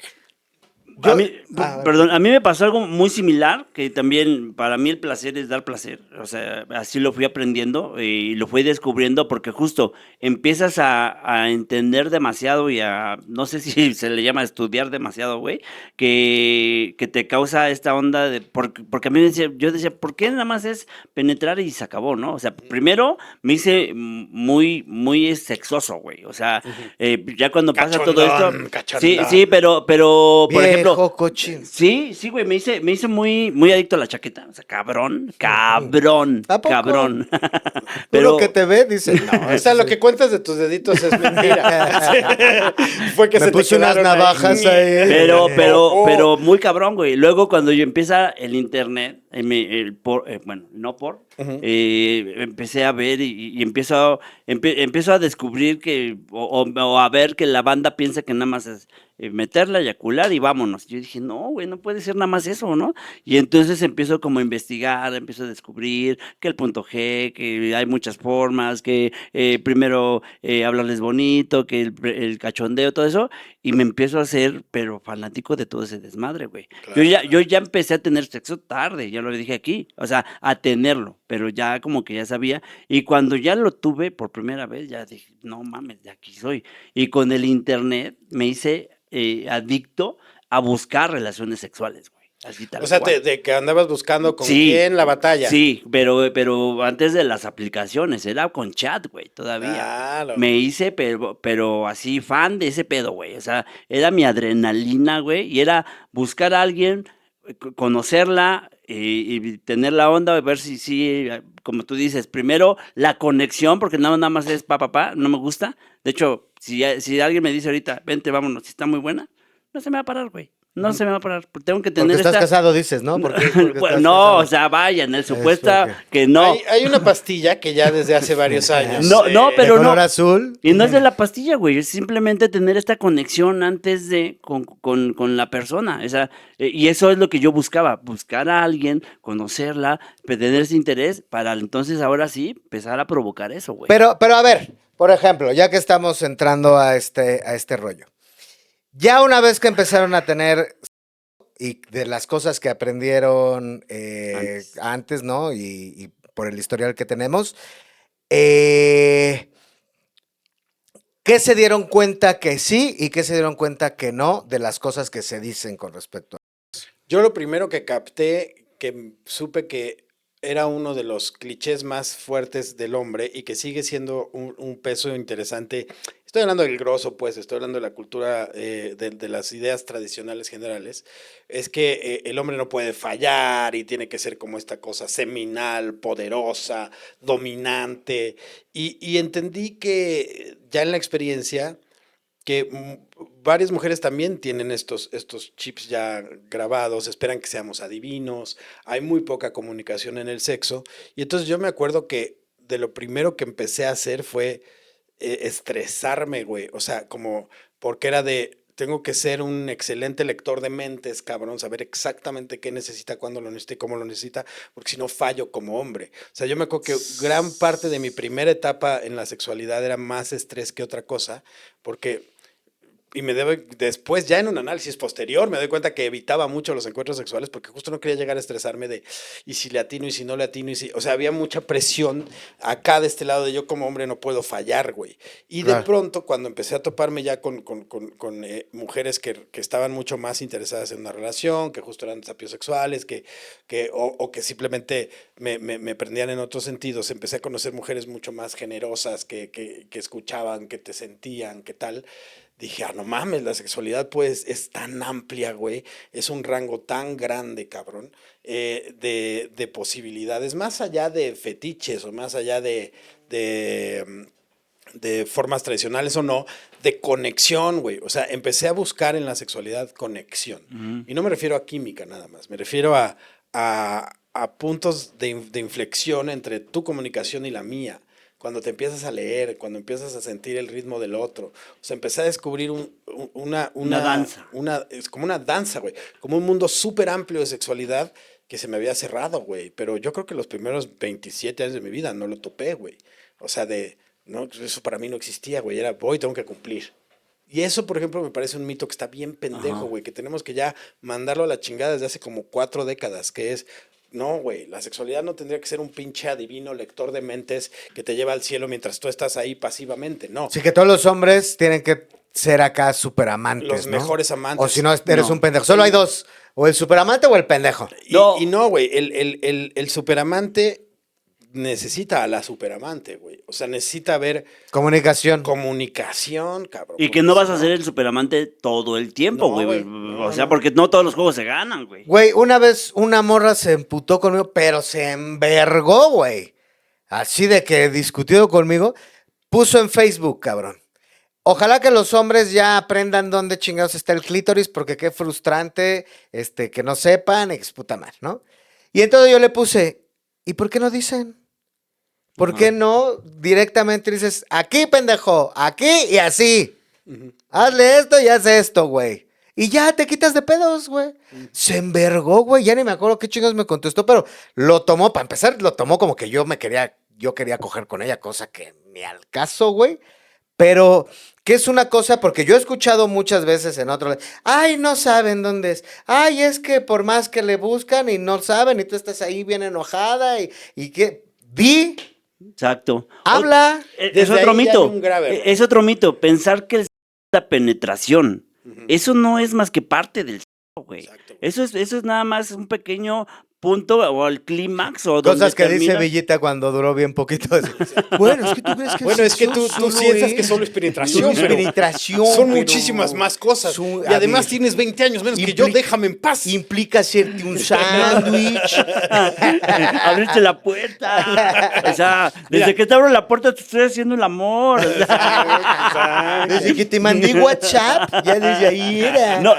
Speaker 3: A mí,
Speaker 1: a ver.
Speaker 3: perdón, a mí me pasó algo muy similar, que también para mí el placer es dar placer. O sea, así lo fui aprendiendo y lo fui descubriendo porque justo empiezas a entender demasiado y no sé si se le llama estudiar demasiado, güey, que te causa esta onda porque a mí yo decía, ¿por qué nada más es penetrar y se acabó, no? O sea, primero me hice muy sexoso, güey. O sea, ya cuando pasa todo esto...
Speaker 2: Cachondón.
Speaker 3: Sí, pero por ejemplo...
Speaker 1: Viejo cochino.
Speaker 3: Sí, güey, me hice muy adicto a la chaqueta. O sea, cabrón.
Speaker 1: ¿A poco?
Speaker 3: Cabrón.
Speaker 1: Pero que te ve, dice, no,
Speaker 2: O sea, lo que cuentas de tus deditos es mentira. Fue que
Speaker 1: me
Speaker 2: se te
Speaker 1: puse unas
Speaker 2: quedaron ahí.
Speaker 1: navajas ahí.
Speaker 3: Pero muy cabrón, güey. Luego cuando yo empieza el internet, empecé a ver y empiezo a descubrir o a ver que la banda piensa que nada más es meterla, eyacular y vámonos. Yo dije, no, güey, no puede ser nada más eso, ¿no? Y entonces empiezo como a investigar, empiezo a descubrir que el punto G, que hay muchas formas, que primero hablarles bonito, que el cachondeo, todo eso, y me empiezo a hacer, pero fanático de todo ese desmadre, güey.
Speaker 2: Claro.
Speaker 3: Yo ya empecé a tener sexo tarde, ya lo dije aquí, o sea, a tenerlo, pero ya como que ya sabía, y cuando ya lo tuve por primera vez, ya dije, no mames, de aquí soy. Y con el internet me hice adicto a buscar relaciones sexuales, güey. Así tal
Speaker 2: O sea,
Speaker 3: cual.
Speaker 2: de que andabas buscando con
Speaker 3: Sí,
Speaker 2: quién la batalla.
Speaker 3: Sí, pero antes de las aplicaciones, era con chat, güey, todavía.
Speaker 2: Claro.
Speaker 3: Me hice, pero así fan de ese pedo, güey. O sea, era mi adrenalina, güey, y era buscar a alguien, conocerla y tener la onda, ver si, como tú dices, primero la conexión, porque nada más es pa, no me gusta. De hecho, si alguien me dice ahorita, vente, vámonos, si está muy buena, no se me va a parar, güey. No se me va a parar. Tengo que tener
Speaker 1: Porque estás
Speaker 3: esta...
Speaker 1: casado, dices, ¿no? ¿Por qué? Porque
Speaker 3: Bueno,
Speaker 1: estás
Speaker 3: no,
Speaker 1: casado.
Speaker 3: o sea, vaya, en el supuesto
Speaker 1: porque-
Speaker 3: que no.
Speaker 2: Hay una pastilla que ya desde hace varios años.
Speaker 3: No,
Speaker 1: De
Speaker 3: pero
Speaker 1: color
Speaker 3: no.
Speaker 1: azul.
Speaker 3: Y no es de la pastilla, güey, es simplemente tener esta conexión antes de con la persona. Y eso es lo que yo buscaba, buscar a alguien, conocerla, tener ese interés para entonces ahora sí empezar a provocar eso, güey.
Speaker 1: Pero a ver, por ejemplo, ya que estamos entrando a este rollo. Ya una vez que empezaron a tener y de las cosas que aprendieron antes, ¿no? Y por el historial que tenemos, ¿qué se dieron cuenta que sí y qué se dieron cuenta que no de las cosas que se dicen con respecto a...
Speaker 2: Yo lo primero que capté, que supe que era uno de los clichés más fuertes del hombre y que sigue siendo un peso interesante. Esto estoy hablando del grosso, pues, estoy hablando de la cultura, de las ideas tradicionales generales, es que el hombre no puede fallar y tiene que ser como esta cosa seminal, poderosa, dominante. Y entendí que ya en la experiencia que varias mujeres también tienen estos chips ya grabados, esperan que seamos adivinos, hay muy poca comunicación en el sexo. Y entonces yo me acuerdo que de lo primero que empecé a hacer fue estresarme, güey. O sea, como porque era de, tengo que ser un excelente lector de mentes, cabrón, saber exactamente qué necesita, cuándo lo necesita y cómo lo necesita, porque si no fallo como hombre. O sea, yo me acuerdo que gran parte de mi primera etapa en la sexualidad era más estrés que otra cosa, porque y después, ya en un análisis posterior, me doy cuenta que evitaba mucho los encuentros sexuales porque justo no quería llegar a estresarme de, y si le atino, y si no le atino, o sea, había mucha presión acá de este lado de yo como hombre no puedo fallar, güey. Y de pronto, cuando empecé a toparme ya con mujeres que estaban mucho más interesadas en una relación, que justo eran desafíos sexuales, o que simplemente me prendían en otros sentidos, empecé a conocer mujeres mucho más generosas, que escuchaban, que te sentían, que tal. Dije, no mames, la sexualidad pues es tan amplia, güey, es un rango tan grande, cabrón, de posibilidades, más allá de fetiches o más allá de formas tradicionales o no, de conexión, güey. O sea, empecé a buscar en la sexualidad conexión. Y no me refiero a química nada más, me refiero a puntos de inflexión entre tu comunicación y la mía. Cuando te empiezas a leer, cuando empiezas a sentir el ritmo del otro. O sea, empecé a descubrir una
Speaker 3: danza.
Speaker 2: Es como una danza, güey. Como un mundo súper amplio de sexualidad que se me había cerrado, güey. Pero yo creo que los primeros 27 años de mi vida no lo topé, güey. O sea, no, eso para mí no existía, güey. Era, voy, tengo que cumplir. Y eso, por ejemplo, me parece un mito que está bien pendejo, güey. Que tenemos que ya mandarlo a la chingada desde hace como 4 décadas, que es... No, güey, la sexualidad no tendría que ser un pinche adivino lector de mentes que te lleva al cielo mientras tú estás ahí pasivamente, no.
Speaker 1: Sí, que todos los hombres tienen que ser acá superamantes,
Speaker 2: Los
Speaker 1: ¿no?
Speaker 2: mejores amantes.
Speaker 1: O si no, eres
Speaker 3: No.
Speaker 1: un pendejo. Solo hay dos, o el superamante o el pendejo.
Speaker 2: Y no, güey, el superamante necesita a la superamante, güey. O sea, necesita ver
Speaker 1: Comunicación.
Speaker 2: comunicación, cabrón.
Speaker 3: Y que no vas a ser el superamante todo el tiempo,
Speaker 2: No,
Speaker 3: güey.
Speaker 2: güey,
Speaker 3: O sea, porque no todos los juegos se ganan, güey.
Speaker 1: Güey, una vez una morra se emputó conmigo, pero se envergó, güey. Así de que discutido conmigo, puso en Facebook, cabrón. Ojalá que los hombres ya aprendan dónde chingados está el clítoris, porque qué frustrante, que no sepan, puta madre, ¿no? Y entonces yo le puse, ¿y por qué no dicen? ¿Por qué no directamente dices, aquí, pendejo, aquí y así? Hazle esto y haz esto, güey. Y ya te quitas de pedos, güey. Se envergó, güey. Ya ni me acuerdo qué chingados me contestó, pero lo tomó, para empezar, lo tomó como que yo quería coger con ella, cosa que ni al caso, güey. Pero, ¿qué es una cosa? Porque yo he escuchado muchas veces en otro, ay, no saben dónde es. Ay, es que por más que le buscan y no saben, y tú estás ahí bien enojada y que, di,
Speaker 3: Exacto.
Speaker 1: habla.
Speaker 3: Es
Speaker 2: Desde
Speaker 3: otro
Speaker 2: ahí ya
Speaker 3: mito.
Speaker 2: hay un grave error.
Speaker 3: Es otro mito. Pensar que es la penetración. Eso no es más que parte del sexo, güey.
Speaker 2: Exacto, güey.
Speaker 3: Eso es nada más un pequeño punto o el clímax o donde
Speaker 1: Cosas que dice
Speaker 3: termina.
Speaker 1: Villita cuando duró bien poquito. Bueno, es que tú crees que
Speaker 2: Bueno, es que tú sientes que solo es penetración, pero
Speaker 1: penetración,
Speaker 2: son
Speaker 1: pero
Speaker 2: muchísimas más cosas.
Speaker 1: son-
Speaker 2: Y además
Speaker 1: a ver,
Speaker 2: tienes 20 años menos que yo, déjame en paz.
Speaker 1: implica hacerte un sándwich.
Speaker 3: Abrirte la puerta. O sea, desde que te abro la puerta te estoy haciendo el amor. O sea,
Speaker 1: Desde que te mandé WhatsApp, ya desde ahí era.
Speaker 3: no,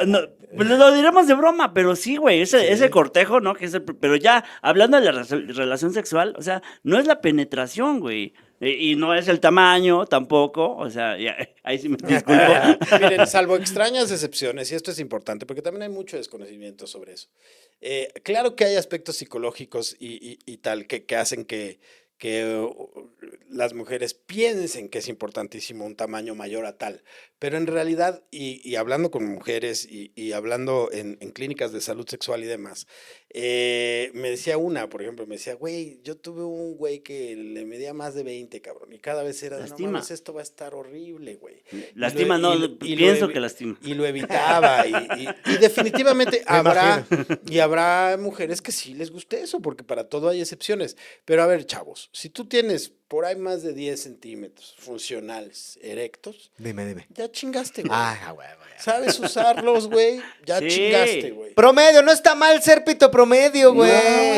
Speaker 3: lo diremos de broma, pero sí, güey, ese cortejo, ¿no? Pero ya, hablando de la relación sexual, o sea, no es la penetración, güey. Y no es el tamaño tampoco, o sea, ahí sí me disculpo.
Speaker 2: Miren, salvo extrañas excepciones, y esto es importante, porque también hay mucho desconocimiento sobre eso. Claro que hay aspectos psicológicos y tal que hacen que las mujeres piensen que es importantísimo un tamaño mayor a tal, pero en realidad, y hablando con mujeres y hablando en clínicas de salud sexual y demás, me decía una, por ejemplo, me decía, güey, yo tuve un güey que le medía más de 20, cabrón, y cada vez era, no
Speaker 3: Lastima.
Speaker 2: mames, esto va a estar horrible, güey.
Speaker 3: Lastima, no, pienso que lastima.
Speaker 2: Y lo evitaba, y definitivamente habrá mujeres que sí les guste eso, porque para todo hay excepciones. Pero a ver, chavos, si tú tienes por ahí más de 10 centímetros funcionales, erectos,
Speaker 1: Dime.
Speaker 2: ya chingaste, güey.
Speaker 1: Ah, güey.
Speaker 2: ¿Sabes usarlos, güey? Ya
Speaker 3: Sí.
Speaker 2: chingaste, güey.
Speaker 1: Promedio, no está mal ser pito promedio, güey.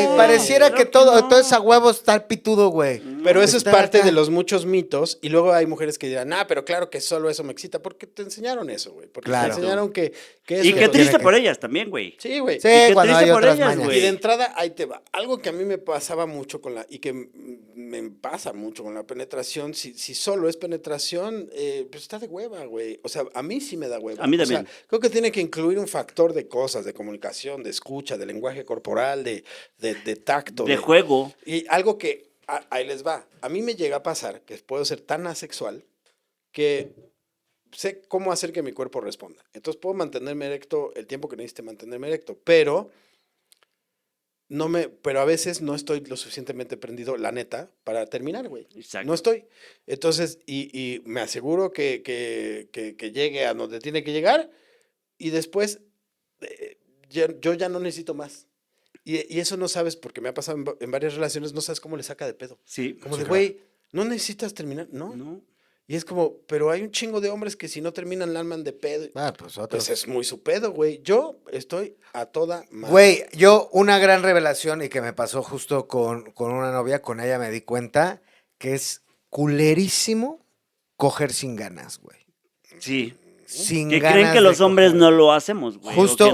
Speaker 2: No,
Speaker 1: Pareciera
Speaker 3: claro
Speaker 1: que
Speaker 3: que
Speaker 1: todo,
Speaker 3: no.
Speaker 1: todo es a huevo estar pitudo, güey.
Speaker 2: Pero eso es
Speaker 1: Está
Speaker 2: parte
Speaker 1: acá.
Speaker 2: de los muchos mitos. Y luego hay mujeres que dirán, pero claro que solo eso me excita. Porque te enseñaron eso, güey. Porque
Speaker 1: Claro.
Speaker 2: te enseñaron que eso
Speaker 3: Y qué
Speaker 2: es-
Speaker 3: triste
Speaker 1: que-
Speaker 3: por ellas también, güey.
Speaker 2: Sí, güey.
Speaker 1: Sí,
Speaker 3: Y qué
Speaker 1: cuando
Speaker 3: triste
Speaker 1: hay
Speaker 3: por
Speaker 1: otras
Speaker 3: ellas,
Speaker 1: mañas.
Speaker 3: güey.
Speaker 2: Y de entrada, ahí te va. Algo que a mí me pasaba mucho y que me pasa mucho con la penetración, si solo es penetración, pues está de hueva, güey. O sea, a mí sí me da hueva.
Speaker 3: A mí
Speaker 2: O sea,
Speaker 3: también.
Speaker 2: creo que tiene que incluir un factor de cosas, de comunicación, de escucha, de lenguaje corporal, de tacto.
Speaker 3: De juego.
Speaker 2: Y algo que, ahí les va. A mí me llega a pasar que puedo ser tan asexual que sé cómo hacer que mi cuerpo responda. Entonces puedo mantenerme erecto el tiempo que necesite mantenerme erecto, pero pero a veces no estoy lo suficientemente prendido, la neta, para terminar, güey.
Speaker 3: Exacto.
Speaker 2: No estoy. Entonces, y me aseguro que llegue a donde tiene que llegar y después yo ya no necesito más. Y eso no sabes, porque me ha pasado en varias relaciones, no sabes cómo le saca de pedo.
Speaker 3: Sí.
Speaker 2: Como
Speaker 1: Sí,
Speaker 2: de,
Speaker 1: claro.
Speaker 2: güey, no necesitas terminar, ¿no?
Speaker 3: No.
Speaker 2: Y es como, pero hay un chingo de hombres que si no terminan la arman de pedo.
Speaker 1: Ah, pues otro.
Speaker 2: Pues es muy su pedo, güey. Yo estoy a toda madre.
Speaker 1: Güey, yo una gran revelación y que me pasó justo con una novia, con ella me di cuenta que es culerísimo coger sin ganas, güey.
Speaker 3: Sí.
Speaker 1: Sin
Speaker 3: Que
Speaker 1: ganas
Speaker 3: creen que
Speaker 1: de
Speaker 3: los hombres
Speaker 1: coger.
Speaker 3: no lo hacemos, güey.
Speaker 1: Justo-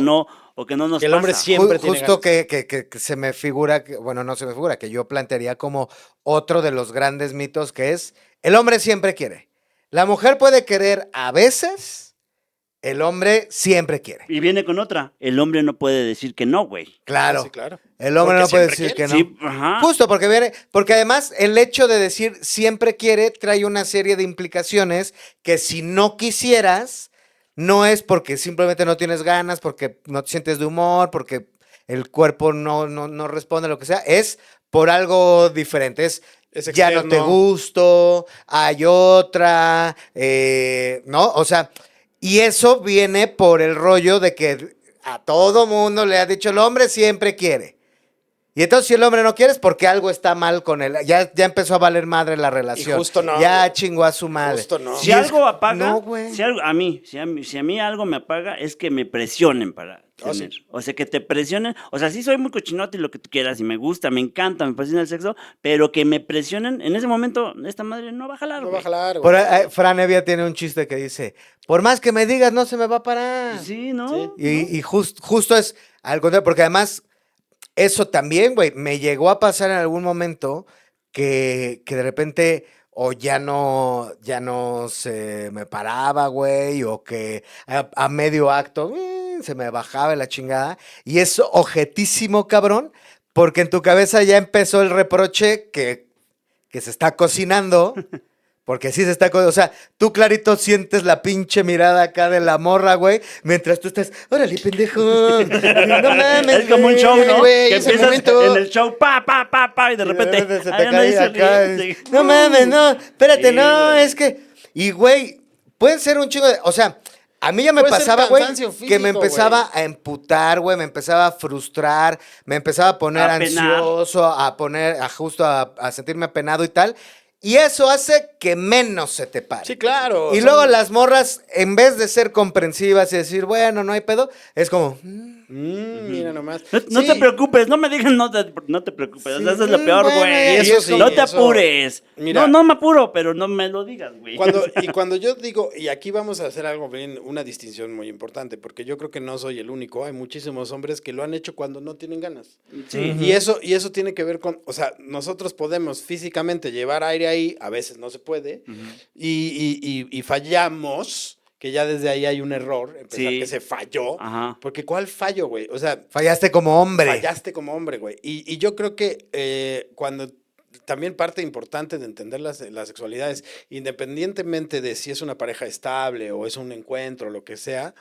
Speaker 3: O que no nos
Speaker 2: Que el hombre
Speaker 3: pasa.
Speaker 2: siempre tiene
Speaker 1: Justo
Speaker 2: ganas.
Speaker 1: que se me figura, bueno, no se me figura, que yo plantearía como otro de los grandes mitos que es, el hombre siempre quiere. La mujer puede querer a veces, el hombre siempre quiere.
Speaker 3: Y viene con otra. El hombre no puede decir que no, güey.
Speaker 1: Claro.
Speaker 2: Sí, claro.
Speaker 1: El hombre
Speaker 2: Porque
Speaker 1: no puede
Speaker 2: siempre
Speaker 1: decir que
Speaker 2: quiere.
Speaker 1: no.
Speaker 3: Sí, ajá.
Speaker 1: Justo porque además el hecho de decir siempre quiere trae una serie de implicaciones que si no quisieras, no es porque simplemente no tienes ganas, porque no te sientes de humor, porque el cuerpo no responde a lo que sea, es por algo diferente. Es
Speaker 2: Es
Speaker 1: ya no te
Speaker 2: externo.
Speaker 1: gusto, hay otra, ¿no? O sea, y eso viene por el rollo de que a todo mundo le ha dicho el hombre siempre quiere. Y entonces si el hombre no quiere es porque algo está mal con él. Ya empezó a valer madre la relación.
Speaker 2: justo no,
Speaker 1: Ya
Speaker 2: güey.
Speaker 1: chingó a su madre.
Speaker 2: Justo no.
Speaker 3: Si
Speaker 1: Y es-
Speaker 3: algo apaga,
Speaker 1: No, güey.
Speaker 3: si a mí algo me apaga es que me presionen para
Speaker 2: Ah, sí.
Speaker 3: tener. O sea, que te presionen. O sea, sí soy muy cochinote y lo que tú quieras y me gusta, me encanta, me fascina el sexo, pero que me presionen, en ese momento, esta madre no va a jalar,
Speaker 2: No va
Speaker 3: güey.
Speaker 2: a jalar,
Speaker 1: Por
Speaker 2: güey.
Speaker 1: ahí, Fran Evia tiene un chiste que dice, por más que me digas, no se me va a parar.
Speaker 3: Sí, ¿no?
Speaker 2: Sí.
Speaker 1: Y justo es al contrario, porque además eso también, güey, me llegó a pasar en algún momento que de repente o ya no se me paraba, güey, o que a medio acto se me bajaba la chingada. Y es objetísimo, cabrón, porque en tu cabeza ya empezó el reproche que se está cocinando. Porque sí se está, o sea, tú clarito sientes la pinche mirada acá de la morra, güey, mientras tú estás, órale, pendejo, no mames,
Speaker 3: Es como un show, ¿no?
Speaker 1: güey,
Speaker 3: Que
Speaker 1: es el
Speaker 3: empiezas
Speaker 1: momento.
Speaker 3: en el show, y de repente,
Speaker 1: se te
Speaker 3: ay, no
Speaker 1: cae
Speaker 3: hice
Speaker 1: acá,
Speaker 3: ríe, sí.
Speaker 1: no mames, no, espérate,
Speaker 3: Sí,
Speaker 1: no,
Speaker 3: güey.
Speaker 1: es que, y güey, puede ser un chingo de, o sea, a mí ya me
Speaker 2: Puede ser
Speaker 1: pasaba, güey,
Speaker 2: cansancio
Speaker 1: que me
Speaker 2: físico,
Speaker 1: empezaba a emputar, güey, me empezaba a frustrar, me empezaba a poner
Speaker 3: A penar.
Speaker 1: ansioso, a sentirme apenado y tal. Y eso hace que menos se te pare.
Speaker 2: Sí, claro.
Speaker 1: Y
Speaker 2: son-
Speaker 1: luego las morras, en vez de ser comprensivas y decir, bueno, no hay pedo, es como,
Speaker 2: Mira nomás.
Speaker 3: No
Speaker 2: Sí,
Speaker 3: te preocupes, no me digan no te preocupes. O sea, eso es lo peor,
Speaker 1: bueno,
Speaker 3: güey.
Speaker 1: y
Speaker 2: eso sí,
Speaker 3: no te
Speaker 2: eso-
Speaker 3: apures.
Speaker 2: Mira.
Speaker 3: No me apuro, pero no me lo digas, güey.
Speaker 2: Cuando yo digo, y aquí vamos a hacer algo bien, una distinción muy importante, porque yo creo que no soy el único, hay muchísimos hombres que lo han hecho cuando no tienen ganas.
Speaker 3: Sí.
Speaker 2: Y eso tiene que ver con, o sea, nosotros podemos físicamente llevar aire ahí, a veces no se puede, y fallamos, que ya desde ahí hay un error, empezar
Speaker 3: Sí.
Speaker 2: que se falló,
Speaker 3: Ajá.
Speaker 2: porque ¿cuál fallo, güey? O sea,
Speaker 1: fallaste como hombre.
Speaker 2: fallaste como hombre, güey. Y yo creo que cuando también parte importante de entender la sexualidad es, independientemente de si es una pareja estable o es un encuentro, lo que sea,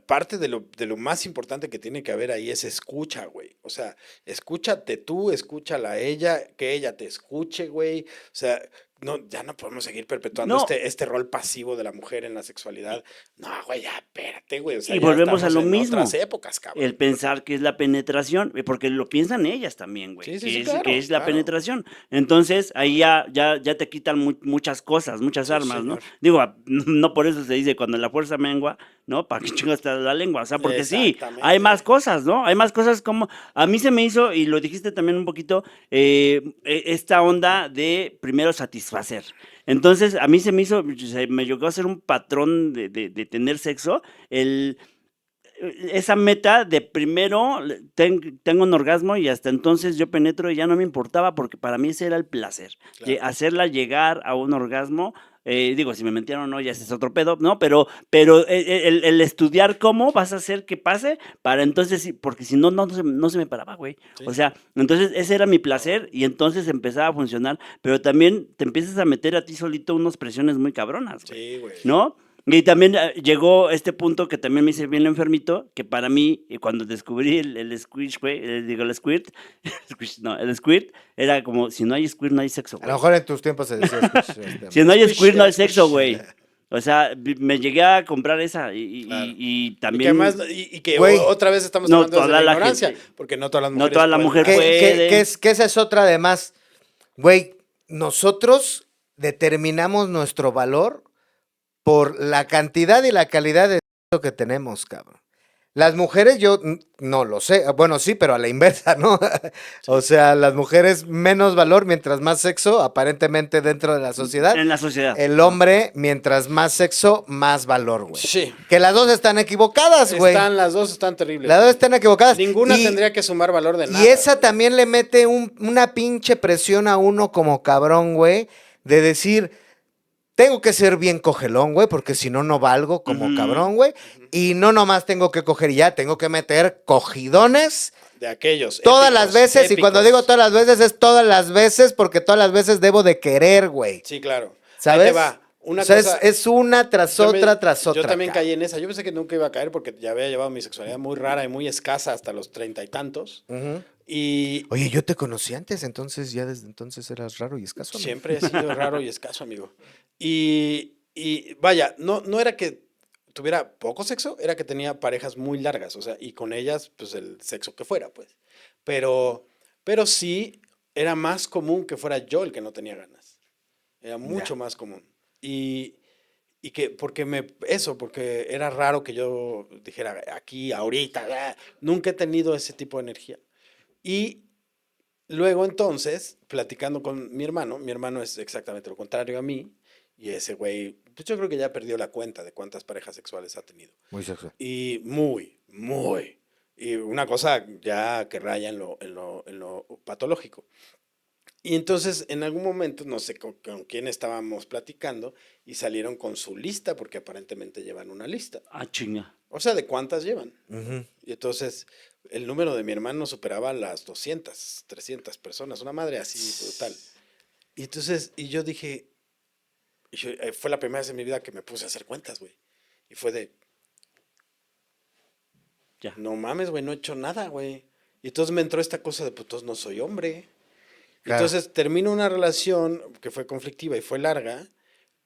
Speaker 2: parte de lo más importante que tiene que haber ahí es escucha, güey. O sea, escúchate tú, escúchala a ella, que ella te escuche, güey. O sea, no, ya no podemos seguir perpetuando
Speaker 3: No.
Speaker 2: este rol pasivo de la mujer en la sexualidad. No, güey, ya, espérate, güey. O sea,
Speaker 3: Y
Speaker 2: ya
Speaker 3: volvemos a
Speaker 2: estamos
Speaker 3: lo
Speaker 2: en
Speaker 3: mismo.
Speaker 2: otras épocas, cabrón.
Speaker 3: El pensar que es la penetración, porque lo piensan ellas también, güey,
Speaker 2: Sí, sí,
Speaker 3: que
Speaker 2: sí,
Speaker 3: es,
Speaker 2: claro,
Speaker 3: que es la
Speaker 2: claro.
Speaker 3: penetración. Entonces, ahí ya te quitan muchas cosas, muchas
Speaker 2: Sí,
Speaker 3: armas, ¿no?
Speaker 2: señor.
Speaker 3: Digo, no por eso se dice cuando la fuerza mengua, ¿no? ¿Para qué chingas te da la lengua? O sea, porque sí,
Speaker 2: Exactamente.
Speaker 3: hay más cosas, ¿no? Hay más cosas como... A mí se me hizo, y lo dijiste también un poquito, esta onda de primero satisfacer. Entonces, a mí se me hizo, me llegó a ser un patrón de tener sexo, esa meta de primero tengo un orgasmo y hasta entonces yo penetro y ya no me importaba porque para mí ese era el placer.
Speaker 2: Claro.
Speaker 3: Hacerla llegar a un orgasmo, digo, si me mentieron o no, ya ese es otro pedo, ¿no? Pero el estudiar cómo vas a hacer que pase para entonces, porque si no, no se me paraba, güey.
Speaker 2: Sí.
Speaker 3: O sea, entonces ese era mi placer y entonces empezaba a funcionar, pero también te empiezas a meter a ti solito unas presiones muy cabronas, güey.
Speaker 2: Sí, güey.
Speaker 3: ¿No? Y también llegó este punto que también me hice bien enfermito, que para mí, cuando descubrí el squish, güey, el squirt, el squirt, era como, si no hay squirt, no hay sexo,
Speaker 1: A
Speaker 3: güey.
Speaker 1: lo mejor en tus tiempos se decía
Speaker 3: Si no hay
Speaker 2: Squish,
Speaker 3: squirt, no hay
Speaker 2: squish.
Speaker 3: sexo, güey. O sea, me llegué a comprar esa
Speaker 2: Claro.
Speaker 3: y
Speaker 2: Y que
Speaker 3: también...
Speaker 2: además, y que
Speaker 1: Güey,
Speaker 2: otra vez estamos
Speaker 3: no
Speaker 2: hablando desde
Speaker 3: toda
Speaker 2: la
Speaker 3: la
Speaker 2: ignorancia,
Speaker 3: gente.
Speaker 2: porque no todas las
Speaker 3: No
Speaker 2: mujeres
Speaker 3: toda la
Speaker 2: pueden
Speaker 3: mujer
Speaker 2: hacer.
Speaker 3: puede.
Speaker 1: Que esa es otra de más. Güey, nosotros determinamos nuestro valor por la cantidad y la calidad de sexo que tenemos, cabrón. Las mujeres, yo no lo sé. Bueno, sí, pero a la inversa, ¿no? O sea, las mujeres menos valor mientras más sexo, aparentemente dentro de la sociedad.
Speaker 3: En la sociedad.
Speaker 1: El hombre, mientras más sexo, más valor, güey.
Speaker 2: Sí.
Speaker 1: Que las dos están equivocadas, güey.
Speaker 2: Las dos están terribles.
Speaker 1: Las dos están equivocadas.
Speaker 2: Ninguna
Speaker 1: Y-
Speaker 2: tendría que sumar valor de nada.
Speaker 1: Y esa también le mete una pinche presión a uno como cabrón, güey, de decir, tengo que ser bien cogelón, güey, porque si no, no valgo como
Speaker 3: Ujú.
Speaker 1: cabrón, güey. Y no nomás tengo que coger y ya, tengo que meter cogidones
Speaker 2: De aquellos.
Speaker 1: todas
Speaker 2: épicos,
Speaker 1: las veces. Y cuando
Speaker 2: épicos.
Speaker 1: digo todas las veces, es todas las veces, porque todas las veces debo de querer, güey.
Speaker 2: Sí, claro.
Speaker 1: ¿Sabes?
Speaker 2: Ahí te va. Una
Speaker 1: O sea,
Speaker 2: cosa,
Speaker 1: es una tras
Speaker 2: yo me-
Speaker 1: otra, tras otra.
Speaker 2: Yo también
Speaker 1: cabrón.
Speaker 2: caí en esa. Yo pensé que nunca iba a caer porque ya había llevado mi sexualidad muy rara y muy escasa hasta los 30 y tantos.
Speaker 1: Ujú.
Speaker 2: Y
Speaker 1: Oye, yo te conocí antes, entonces ya desde entonces eras raro y escaso, ¿no?
Speaker 2: siempre he sido raro y escaso, amigo. Y vaya, no era que tuviera poco sexo, era que tenía parejas muy largas, o sea, y con ellas, pues el sexo que fuera, pues. Pero sí era más común que fuera yo el que no tenía ganas. Era mucho más común. Y que, porque era raro que yo dijera aquí, ahorita, nunca he tenido ese tipo de energía. Y luego entonces, platicando con mi hermano es exactamente lo contrario a mí, y ese güey, pues yo creo que ya perdió la cuenta de cuántas parejas sexuales ha tenido.
Speaker 1: Muy sexual.
Speaker 2: Y muy. Y una cosa ya que raya en lo patológico. Y entonces, en algún momento, no sé con quién estábamos platicando, y salieron con su lista, porque aparentemente llevan una lista.
Speaker 3: Ah, chinga.
Speaker 2: O sea, ¿de cuántas llevan?
Speaker 1: Ujú.
Speaker 2: Y entonces, el número de mi hermano superaba las 200, 300 personas, una madre así brutal. Y entonces, yo dije, fue la primera vez en mi vida que me puse a hacer cuentas, güey. Y fue de,
Speaker 3: Ya.
Speaker 2: no mames, güey, no he hecho nada, güey. Y entonces me entró esta cosa de, pues, entonces no soy hombre.
Speaker 1: Claro.
Speaker 2: Entonces termino una relación que fue conflictiva y fue larga,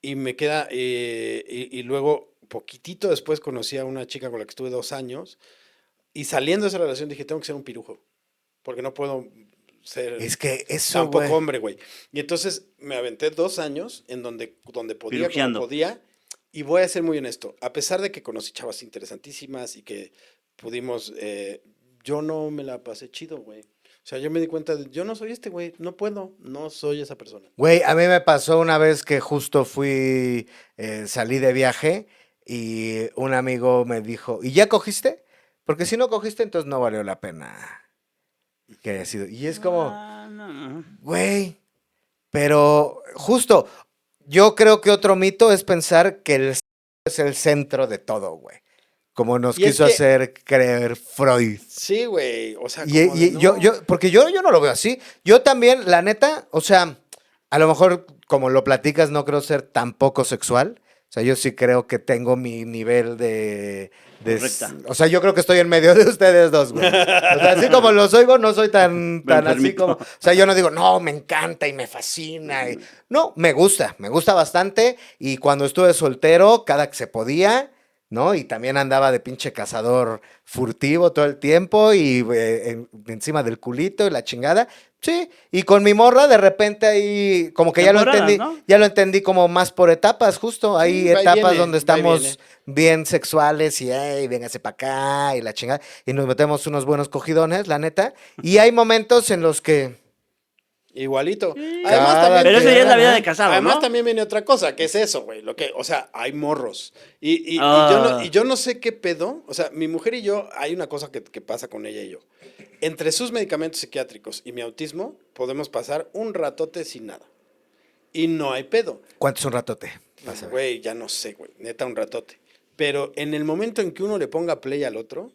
Speaker 2: y me queda, y luego, poquitito después, conocí a una chica con la que estuve 2 años, y saliendo de esa relación dije, tengo que ser un pirujo, porque no puedo ser
Speaker 1: Es que eso,
Speaker 2: tampoco
Speaker 1: güey.
Speaker 2: hombre, güey. Y entonces me aventé 2 años en donde podía, como
Speaker 3: Pirujeando.
Speaker 2: podía, y voy a ser muy honesto, a pesar de que conocí chavas interesantísimas y que pudimos, yo no me la pasé chido, güey. O sea, yo me di cuenta de, yo no soy este güey, no puedo, no soy esa persona.
Speaker 1: Güey, a mí me pasó una vez que justo salí de viaje y un amigo me dijo, ¿y ya cogiste? Porque si no cogiste, entonces no valió la pena que haya sido. Y es como,
Speaker 3: Ah, no.
Speaker 1: güey, pero justo, yo creo que otro mito es pensar que el sexo es el centro de todo, güey. Como nos
Speaker 2: Y es
Speaker 1: quiso
Speaker 2: que-
Speaker 1: hacer creer Freud.
Speaker 2: Sí, güey, o sea,
Speaker 1: Y,
Speaker 2: como de, no.
Speaker 1: porque yo no lo veo así. Yo también, la neta, o sea, a lo mejor como lo platicas, no creo ser tan poco sexual, O sea, yo sí creo que tengo mi nivel
Speaker 3: Correcta.
Speaker 1: o sea, yo creo que estoy en medio de ustedes dos, güey. O sea, así como los oigo, no soy tan así
Speaker 3: enfermito.
Speaker 1: como... O sea, yo no digo, no, me encanta y me fascina. No, me gusta bastante. Y cuando estuve soltero, cada que se podía, ¿no? Y también andaba de pinche cazador furtivo todo el tiempo y encima del culito y la chingada. Sí, y con mi morra de repente ahí como que
Speaker 3: Temporadas, ¿no?
Speaker 1: ya lo entendí como más por etapas, justo. Hay
Speaker 2: Va y
Speaker 1: etapas
Speaker 2: viene,
Speaker 1: donde
Speaker 2: va y
Speaker 1: estamos
Speaker 2: viene.
Speaker 1: bien sexuales y, hey, véngase para acá y la chingada. Y nos metemos unos buenos cogidones, la neta. Y hay momentos en los que...
Speaker 2: Igualito.
Speaker 3: Sí.
Speaker 2: Además
Speaker 1: Cada
Speaker 2: también...
Speaker 3: Pero eso ya es la vida
Speaker 1: Ajá.
Speaker 3: de casado,
Speaker 2: Además
Speaker 3: ¿no?
Speaker 2: también viene otra cosa, que es eso, güey. O sea, hay morros. Y
Speaker 3: Ah.
Speaker 2: yo no sé qué pedo. O sea, mi mujer y yo, hay una cosa que pasa con ella y yo. Entre sus medicamentos psiquiátricos y mi autismo, podemos pasar un ratote sin nada. Y no hay pedo.
Speaker 1: ¿Cuánto es un ratote? Vas a ver.
Speaker 2: Güey, ya no sé, güey. Neta, un ratote. Pero en el momento en que uno le ponga play al otro,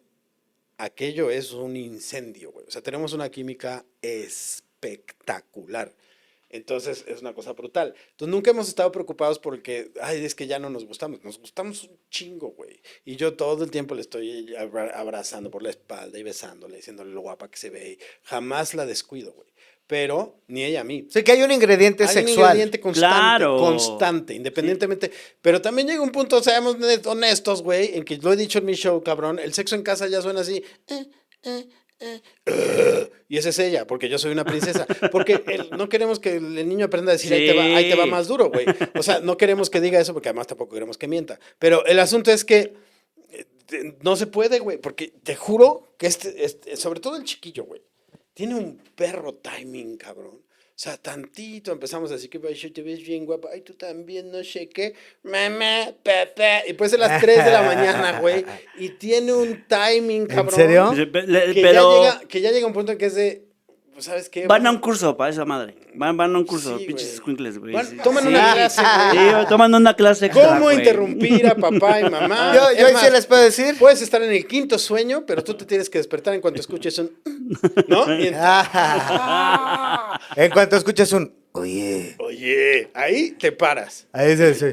Speaker 2: aquello es un incendio, güey. O sea, tenemos una química espectacular. Entonces es una cosa brutal. Entonces nunca hemos estado preocupados porque, ay, es que ya no nos gustamos. Nos gustamos un chingo, güey. Y yo todo el tiempo le estoy abrazando por la espalda y besándole, diciéndole lo guapa que se ve. Y jamás la descuido, güey. Pero ni ella a mí.
Speaker 1: Sí, que hay un ingrediente
Speaker 2: Hay un
Speaker 1: sexual.
Speaker 2: ingrediente constante,
Speaker 3: Claro.
Speaker 2: constante, independientemente. Pero también llega un punto, seamos honestos, güey, en que lo he dicho en mi show, cabrón, el sexo en casa ya suena así. Y esa es ella, porque yo soy una princesa. Porque no queremos que el niño aprenda a decir, ahí te va
Speaker 3: Sí.
Speaker 2: más duro, güey. O sea, no queremos que diga eso, porque además tampoco queremos que mienta. Pero el asunto es que no se puede, güey, porque te juro que sobre todo el chiquillo, güey, tiene un perro timing, cabrón. O sea, tantito empezamos así que te ves bien guapa, ay, tú también, no sé qué, mamá, papá, y pues a las 3 de la mañana, güey, y tiene un timing, cabrón.
Speaker 1: serio?
Speaker 2: Que ya llega un punto en que es de, pues, ¿sabes qué?
Speaker 3: Van a un curso para esa madre. Van a un curso,
Speaker 2: Sí,
Speaker 3: pinches
Speaker 2: güey.
Speaker 3: escuincles, güey.
Speaker 2: Van-
Speaker 3: Sí.
Speaker 2: toman
Speaker 3: Sí.
Speaker 2: una clase,
Speaker 3: Sí,
Speaker 2: güey.
Speaker 3: toman una clase extra,
Speaker 2: ¿Cómo
Speaker 3: güey.
Speaker 2: interrumpir a papá y mamá?
Speaker 1: Yo
Speaker 2: Es
Speaker 1: ahí
Speaker 2: más,
Speaker 1: sí les puedo decir.
Speaker 2: puedes estar en el quinto sueño, pero tú te tienes que despertar en cuanto escuches un... ¿No? Y
Speaker 1: En cuanto escuchas un, oye,
Speaker 2: oye, ahí te paras.
Speaker 1: ahí sí.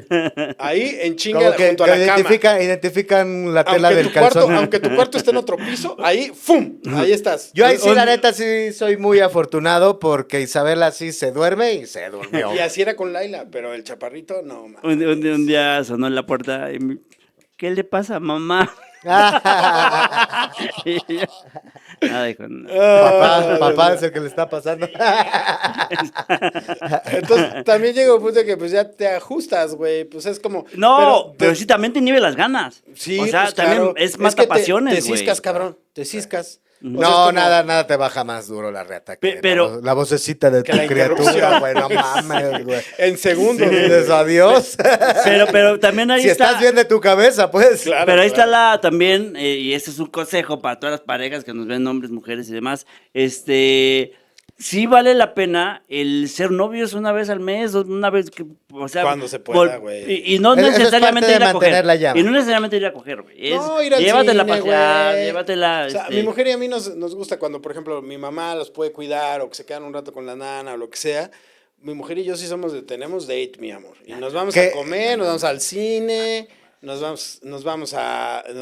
Speaker 2: Ahí en chinga
Speaker 1: Como que
Speaker 2: junto a la cama.
Speaker 1: identifican la tela del calzón.
Speaker 2: Aunque tu cuarto esté en otro piso, ahí, ¡fum! Ahí estás.
Speaker 1: Yo ahí sí, la neta, sí soy muy afortunado porque Isabela sí se duerme y se durmió.
Speaker 2: Y así era con Laila, pero el chaparrito, no, man.
Speaker 3: Un día sonó en la puerta y ¿qué le pasa, mamá? Y yo, dijo, no.
Speaker 1: Papá es el que le está pasando.
Speaker 2: Entonces, también llega un punto en que pues ya te ajustas, güey. Pues es como...
Speaker 3: No, pero sí también te inhibe las ganas.
Speaker 2: Sí,
Speaker 3: o sea,
Speaker 2: pues,
Speaker 3: también
Speaker 2: claro.
Speaker 3: es
Speaker 2: que te
Speaker 3: matapasiones, güey.
Speaker 2: ciscas, cabrón. Te ciscas. O sea, es
Speaker 1: No,
Speaker 2: como-
Speaker 1: nada te baja más duro la reata que
Speaker 3: Pero-
Speaker 1: la vocecita de
Speaker 2: que
Speaker 1: tu
Speaker 2: la
Speaker 1: criatura,
Speaker 2: interrupción.
Speaker 1: güey. No mames, güey.
Speaker 2: En segundos.
Speaker 1: Dices adiós.
Speaker 3: Pero también ahí
Speaker 1: Si
Speaker 3: está.
Speaker 1: estás bien de tu cabeza, pues.
Speaker 2: Claro,
Speaker 3: Pero ahí está
Speaker 2: claro.
Speaker 3: también, y este es un consejo para todas las parejas que nos ven, hombres, mujeres y demás, sí vale la pena el ser novios una vez al mes, una vez que, o sea...
Speaker 2: Cuando se pueda, güey.
Speaker 3: Y no
Speaker 1: Eso es
Speaker 3: necesariamente
Speaker 1: parte de
Speaker 3: ir a coger.
Speaker 1: mantener la llama.
Speaker 3: Y no necesariamente ir a coger, güey.
Speaker 2: No, ir al
Speaker 3: Llévatela
Speaker 2: cine,
Speaker 3: a pasear,
Speaker 2: güey.
Speaker 3: llévatela...
Speaker 2: O sea, a mi mujer y a mí nos gusta cuando, por ejemplo, mi mamá los puede cuidar o que se quedan un rato con la nana o lo que sea. Mi mujer y yo sí tenemos date, mi amor. Y nos vamos
Speaker 1: ¿Qué?
Speaker 2: a comer, nos vamos al cine, nos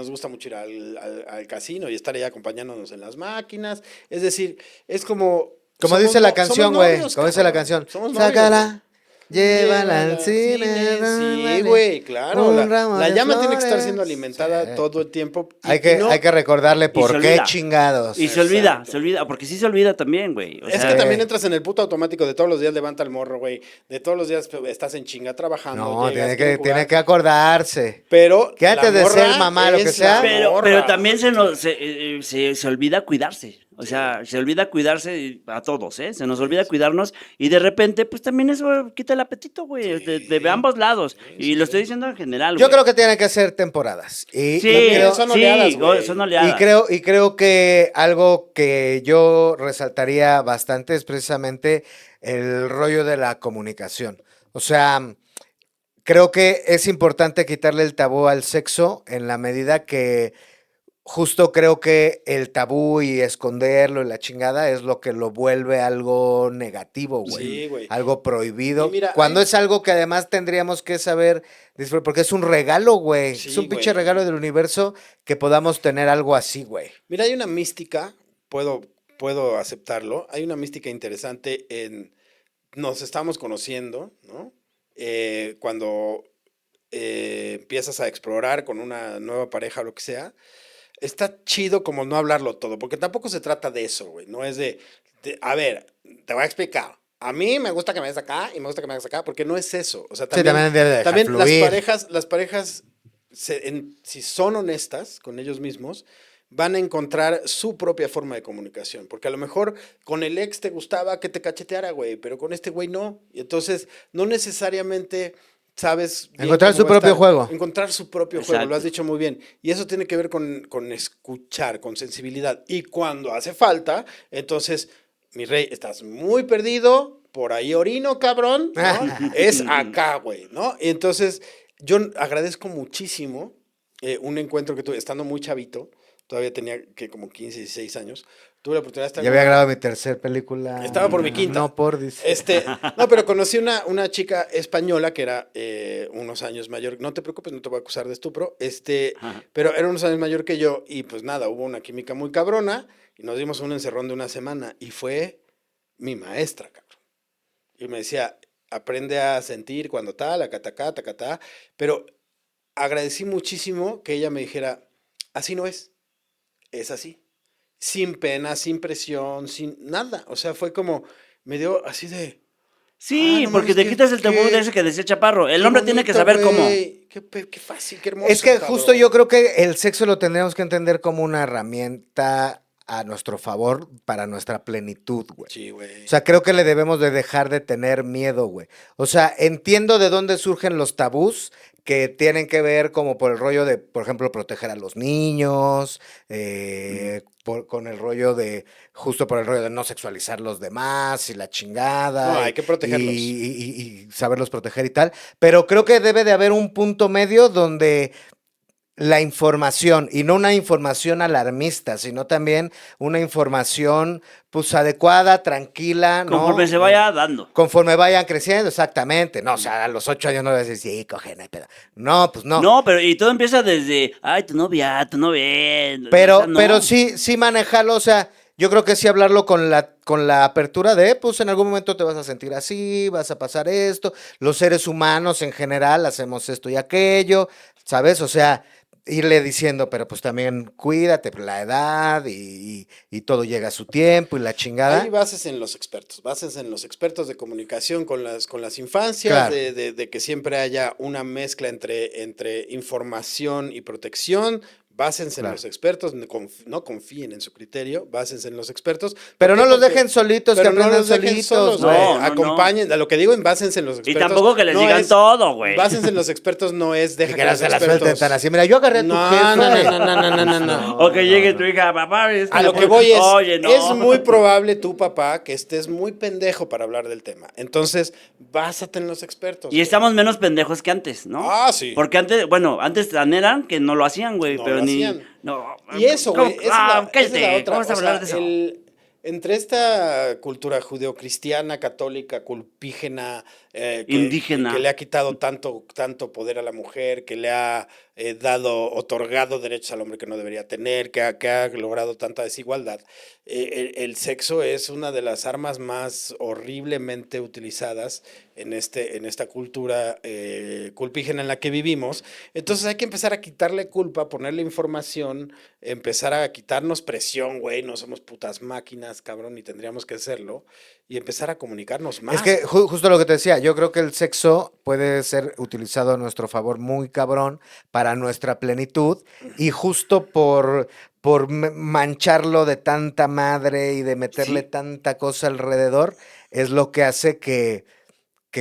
Speaker 2: gusta mucho ir al casino y estar ahí acompañándonos en las máquinas. Es decir, es como...
Speaker 1: Como
Speaker 2: somos
Speaker 1: dice la
Speaker 2: no-
Speaker 1: canción,
Speaker 2: somos
Speaker 1: güey.
Speaker 2: novios,
Speaker 1: Como dice la
Speaker 2: cabrón.
Speaker 1: canción.
Speaker 2: Somos novios,
Speaker 1: Sácala, llévala al cine.
Speaker 2: Sí,
Speaker 1: dale
Speaker 2: güey, claro.
Speaker 1: un
Speaker 2: La,
Speaker 1: ramo
Speaker 2: la
Speaker 1: de
Speaker 2: llama tiene que estar
Speaker 1: flores.
Speaker 2: siendo alimentada
Speaker 1: Sí.
Speaker 2: todo el tiempo. y-
Speaker 1: Hay
Speaker 2: y
Speaker 1: que,
Speaker 2: no-
Speaker 1: hay que recordarle por
Speaker 3: se
Speaker 1: qué
Speaker 3: olvida.
Speaker 1: chingados.
Speaker 3: Y se olvida, porque sí se olvida también, güey. O
Speaker 2: Es
Speaker 3: sea,
Speaker 2: que también entras en el puto automático de todos los días levanta el morro, güey. De todos los días estás en chinga trabajando.
Speaker 1: No,
Speaker 2: llegas,
Speaker 1: tiene
Speaker 2: quieres
Speaker 1: que, tiene
Speaker 2: jugar.
Speaker 1: que acordarse.
Speaker 2: Pero
Speaker 1: que antes
Speaker 2: la
Speaker 1: de ser
Speaker 2: morra
Speaker 1: mamá, lo que
Speaker 2: es
Speaker 1: sea.
Speaker 2: la
Speaker 3: Pero
Speaker 2: morra.
Speaker 3: también se olvida cuidarse. O sea, se olvida cuidarse a todos, ¿eh? Se nos olvida cuidarnos y de repente, pues también eso quita el apetito, güey, de ambos lados. Y lo estoy diciendo en general,
Speaker 1: Yo
Speaker 3: güey.
Speaker 1: creo que tiene que ser temporadas. Y,
Speaker 3: Sí,
Speaker 1: y creo,
Speaker 2: son oleadas, güey.
Speaker 3: son oleadas.
Speaker 1: y creo que algo que yo resaltaría bastante es precisamente el rollo de la comunicación. O sea, creo que es importante quitarle el tabú al sexo en la medida que justo creo que el tabú y esconderlo y la chingada es lo que lo vuelve algo negativo, güey.
Speaker 2: Sí, güey.
Speaker 1: Algo prohibido.
Speaker 2: Y mira,
Speaker 1: cuando
Speaker 2: hay-
Speaker 1: es algo que además tendríamos que saber disfrutar, porque es un regalo, güey.
Speaker 2: Sí,
Speaker 1: es un pinche
Speaker 2: güey.
Speaker 1: regalo del universo que podamos tener algo así, güey.
Speaker 2: Mira, hay una mística, puedo aceptarlo, hay una mística interesante en, nos estamos conociendo, ¿no? Cuando empiezas a explorar con una nueva pareja o lo que sea, está chido como no hablarlo todo, porque tampoco se trata de eso, güey, no es a ver, te voy a explicar. A mí me gusta que me des acá y me gusta que me hagas acá, porque no es eso. O sea,
Speaker 1: Sí, también debe dejar
Speaker 2: también
Speaker 1: fluir.
Speaker 2: las parejas si son honestas con ellos mismos, van a encontrar su propia forma de comunicación. Porque a lo mejor con el ex te gustaba que te cacheteara, güey, pero con este güey no. Y entonces no necesariamente sabes bien
Speaker 1: Encontrar
Speaker 2: cómo
Speaker 1: su
Speaker 2: va a
Speaker 1: propio
Speaker 2: estar.
Speaker 1: juego.
Speaker 2: Encontrar su propio juego, lo
Speaker 3: Exacto.
Speaker 2: has dicho muy bien. Y eso tiene que ver con escuchar, con sensibilidad. Y cuando hace falta, entonces, mi rey, estás muy perdido, por ahí orino, cabrón, ¿no? Es acá, güey, ¿no? Y entonces, yo agradezco muchísimo un encuentro que tuve, estando muy chavito, todavía tenía que como 15, 16 años, tuve la oportunidad de estar
Speaker 1: Ya
Speaker 2: con
Speaker 1: había
Speaker 2: una-
Speaker 1: grabado mi tercer película.
Speaker 2: Estaba por mi quinta.
Speaker 1: No por, dice.
Speaker 2: no, pero conocí una chica española que era unos años mayor. No te preocupes, no te voy a acusar de estupro.
Speaker 3: Ajá.
Speaker 2: Pero era unos años mayor que yo. Y pues nada, hubo una química muy cabrona. Y nos dimos un encerrón de una semana. Y fue mi maestra, cabrón. Y me decía, aprende a sentir cuando tal, acatacá, tacatá. Pero agradecí muchísimo que ella me dijera, así no es así. Sin pena, sin presión, sin nada. O sea, fue como, me dio así de...
Speaker 3: Sí,
Speaker 2: no
Speaker 3: porque
Speaker 2: mames,
Speaker 3: te quitas el tabú de ese que decía Chaparro. El
Speaker 2: qué
Speaker 3: hombre tiene que
Speaker 2: bonito,
Speaker 3: saber cómo.
Speaker 2: güey. Qué fácil, qué hermoso.
Speaker 1: Es que justo
Speaker 2: cabrón.
Speaker 1: yo creo que el sexo lo tendríamos que entender como una herramienta a nuestro favor para nuestra plenitud, güey.
Speaker 2: Sí, güey.
Speaker 1: O sea, creo que le debemos de dejar de tener miedo, güey. O sea, entiendo de dónde surgen los tabús que tienen que ver como por el rollo de, por ejemplo, proteger a los niños, con el rollo de, justo por el rollo de no sexualizar los demás y la chingada.
Speaker 2: No, hay que protegerlos.
Speaker 1: Y saberlos proteger y tal. Pero creo que debe de haber un punto medio donde la información, y no una información alarmista, sino también una información pues adecuada, tranquila, ¿no?
Speaker 3: Conforme se vaya dando.
Speaker 1: Conforme vayan creciendo, exactamente. No, o sea, a los 8 años no vas a decir, sí, coge, no hay pedo. No, pues no.
Speaker 3: No, pero y todo empieza desde, ay, tu novia, o
Speaker 1: Pero,
Speaker 3: sea, no.
Speaker 1: pero sí manejarlo, o sea, yo creo que sí hablarlo con la apertura de, pues en algún momento te vas a sentir así, vas a pasar esto, los seres humanos en general hacemos esto y aquello, ¿sabes? O sea, irle diciendo, pero pues también cuídate, pues, la edad y todo llega a su tiempo y la chingada.
Speaker 2: Hay bases en los expertos de comunicación con las infancias,
Speaker 1: Claro.
Speaker 2: de que siempre haya una mezcla entre información y protección. Básense en
Speaker 1: Claro.
Speaker 2: los expertos, no confíen en su criterio, básense en los expertos.
Speaker 1: Pero
Speaker 2: ¿Por
Speaker 1: no
Speaker 2: qué?
Speaker 1: los
Speaker 2: Porque-
Speaker 1: dejen solitos, que
Speaker 2: pero no
Speaker 1: aprendan
Speaker 2: los dejen
Speaker 1: solitos,
Speaker 2: solos,
Speaker 1: güey.
Speaker 2: güey.
Speaker 3: No, no,
Speaker 2: Acompañen, a lo que digo en básense en los
Speaker 3: Y
Speaker 2: expertos.
Speaker 3: tampoco que les
Speaker 2: no
Speaker 3: digan
Speaker 2: es-
Speaker 3: todo, güey.
Speaker 2: Básense en los expertos no es
Speaker 1: Y
Speaker 2: deja
Speaker 1: que
Speaker 2: que
Speaker 1: no
Speaker 2: los
Speaker 1: se la suelten
Speaker 2: expertos...
Speaker 1: tan así. Mira, yo agarré a tu
Speaker 2: No,
Speaker 1: jefe.
Speaker 2: no.
Speaker 3: O que llegue tu hija, papá. es
Speaker 2: A
Speaker 3: que
Speaker 2: lo
Speaker 3: no
Speaker 2: que
Speaker 3: puedo-
Speaker 2: voy es,
Speaker 3: Oye, no.
Speaker 2: es muy probable tu papá que estés muy pendejo para hablar del tema. Entonces, básate en los expertos.
Speaker 3: Y
Speaker 2: güey.
Speaker 3: estamos menos pendejos que antes, ¿no?
Speaker 2: Ah, sí.
Speaker 3: Porque antes, bueno, antes tan eran que no lo hacían, güey,
Speaker 2: No
Speaker 3: pero
Speaker 2: lo
Speaker 3: ni...
Speaker 2: hacían.
Speaker 3: No,
Speaker 2: Y eso, güey,
Speaker 3: ¿cómo?
Speaker 2: esa es la- esa es
Speaker 3: cállate,
Speaker 2: la otra.
Speaker 3: ¿cómo vas a
Speaker 2: O
Speaker 3: hablar
Speaker 2: sea,
Speaker 3: de eso?
Speaker 2: entre esta cultura judeocristiana, católica, culpígena,
Speaker 3: Indígena.
Speaker 2: que le ha quitado tanto poder a la mujer, que le ha otorgado derechos al hombre que no debería tener, que ha logrado tanta desigualdad, el sexo es una de las armas más horriblemente utilizadas en esta cultura culpígena en la que vivimos. Entonces hay que empezar a quitarle culpa, ponerle información, empezar a quitarnos presión, güey, no somos putas máquinas, cabrón, y tendríamos que hacerlo, y empezar a comunicarnos más.
Speaker 1: Es que justo lo que te decía, yo creo que el sexo puede ser utilizado a nuestro favor muy cabrón para nuestra plenitud y justo por mancharlo de tanta madre y de meterle
Speaker 3: Sí.
Speaker 1: tanta cosa alrededor, es lo que hace que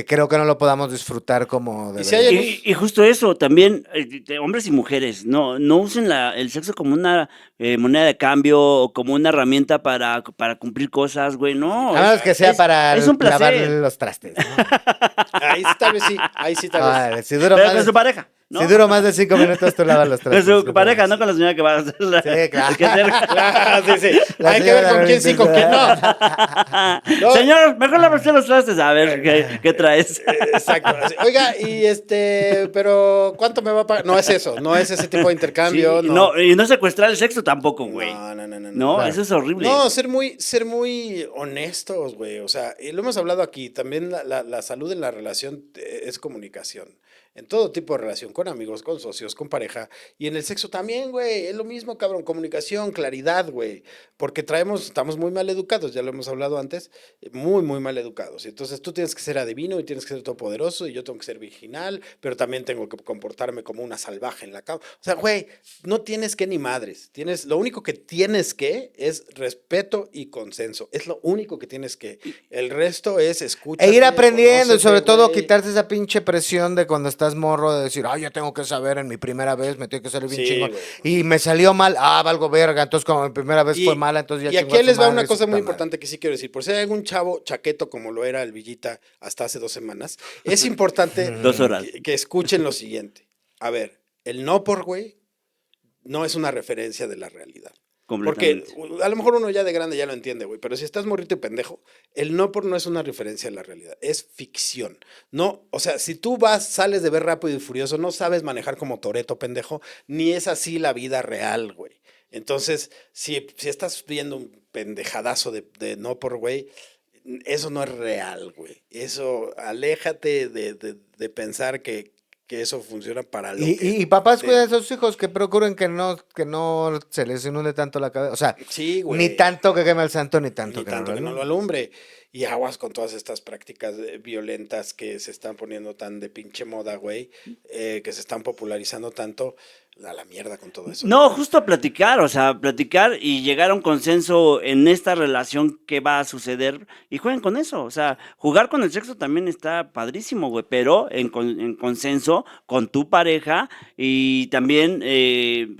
Speaker 1: creo que no lo podamos disfrutar como
Speaker 2: Y si hay
Speaker 1: deberíamos.
Speaker 3: Y justo eso, también, hombres y mujeres, no usen el sexo como una moneda de cambio o como una herramienta para cumplir cosas, güey, no.
Speaker 1: A menos que sea
Speaker 3: es-
Speaker 1: para
Speaker 3: es un
Speaker 1: lavar
Speaker 3: placer.
Speaker 1: los trastes, ¿no?
Speaker 2: Ahí sí, tal vez sí, ahí sí, tal vez.
Speaker 1: Vale, si dura
Speaker 3: Pero
Speaker 1: más
Speaker 3: con su pareja. ¿no?
Speaker 1: Si duro más de 5 minutos, tú lavas los
Speaker 3: Con
Speaker 1: trastes.
Speaker 3: su pareja, no con la señora que va a hacer la...
Speaker 1: Sí, claro.
Speaker 3: el quehacer.
Speaker 2: Sí.
Speaker 1: La
Speaker 2: Hay que ver
Speaker 1: señora
Speaker 2: con quién sí, con quién no. No.
Speaker 3: Señor, mejor lava usted los trastes. A ver, ¿qué traes?
Speaker 2: Exacto. Así, oiga, pero ¿cuánto me va a pagar? No es eso, no es ese tipo de intercambio.
Speaker 3: Sí,
Speaker 2: no.
Speaker 3: y no secuestrar el sexo tampoco, güey.
Speaker 2: No.
Speaker 3: No,
Speaker 1: Claro.
Speaker 3: eso es horrible.
Speaker 2: No, ser muy honestos, güey. O sea, y lo hemos hablado aquí. También la salud en la relación es comunicación. En todo tipo de relación, con amigos, con socios, con pareja. Y en el sexo también, güey. Es lo mismo, cabrón. Comunicación, claridad, güey. Porque estamos muy mal educados, ya lo hemos hablado antes. Muy mal educados. Y entonces tú tienes que ser adivino y tienes que ser todopoderoso y yo tengo que ser virginal, pero también tengo que comportarme como una salvaje en la cama. O sea, güey, no tienes que ni madres. Lo único que tienes que es respeto y consenso. Es lo único que tienes que. El resto es escucha.
Speaker 1: E ir aprendiendo y sobre
Speaker 2: conócete,
Speaker 1: todo
Speaker 2: güey.
Speaker 1: quitarse esa pinche presión de cuando estás morro de decir, yo tengo que saber en mi primera vez, me tengo que salir bien
Speaker 2: Sí,
Speaker 1: chingón.
Speaker 2: güey.
Speaker 1: Y me salió mal, valgo verga. Entonces, como mi primera vez fue mala, entonces ya
Speaker 2: Y
Speaker 1: chingó
Speaker 2: aquí
Speaker 1: a su
Speaker 2: les va
Speaker 1: madre
Speaker 2: una
Speaker 1: y su
Speaker 2: cosa muy
Speaker 1: puta madre.
Speaker 2: importante que sí quiero decir. Por si hay algún chavo chaqueto como lo era el Villita hasta hace 2 semanas, es importante
Speaker 3: 2 horas.
Speaker 2: que escuchen lo siguiente. A ver, el no por güey no es una referencia de la realidad. Porque
Speaker 3: Completamente.
Speaker 2: a lo mejor uno ya de grande ya lo entiende, güey, pero si estás morrito y pendejo, el no por no es una referencia de la realidad, es ficción. No, o sea, si tú sales de ver Rápido y Furioso, no sabes manejar como Toretto, pendejo, ni es así la vida real, güey. Entonces, si estás viendo un pendejadazo de no por güey, eso no es real, güey. Eso, aléjate de pensar que eso funciona para lo que...
Speaker 1: Y papás cuiden a sus hijos, que procuren que no se les inunde tanto la cabeza. O sea,
Speaker 2: Sí, güey.
Speaker 1: ni tanto que queme el santo, ni tanto
Speaker 2: Ni
Speaker 1: que
Speaker 2: tanto
Speaker 1: no
Speaker 2: que no lo alumbre. Y aguas con todas estas prácticas violentas que se están poniendo tan de pinche moda, güey, que se están popularizando tanto. A la mierda con todo eso.
Speaker 3: No, justo platicar, o sea, platicar y llegar a un consenso en esta relación que va a suceder y jueguen con eso, o sea, jugar con el sexo también está padrísimo, güey, pero en consenso con tu pareja y también,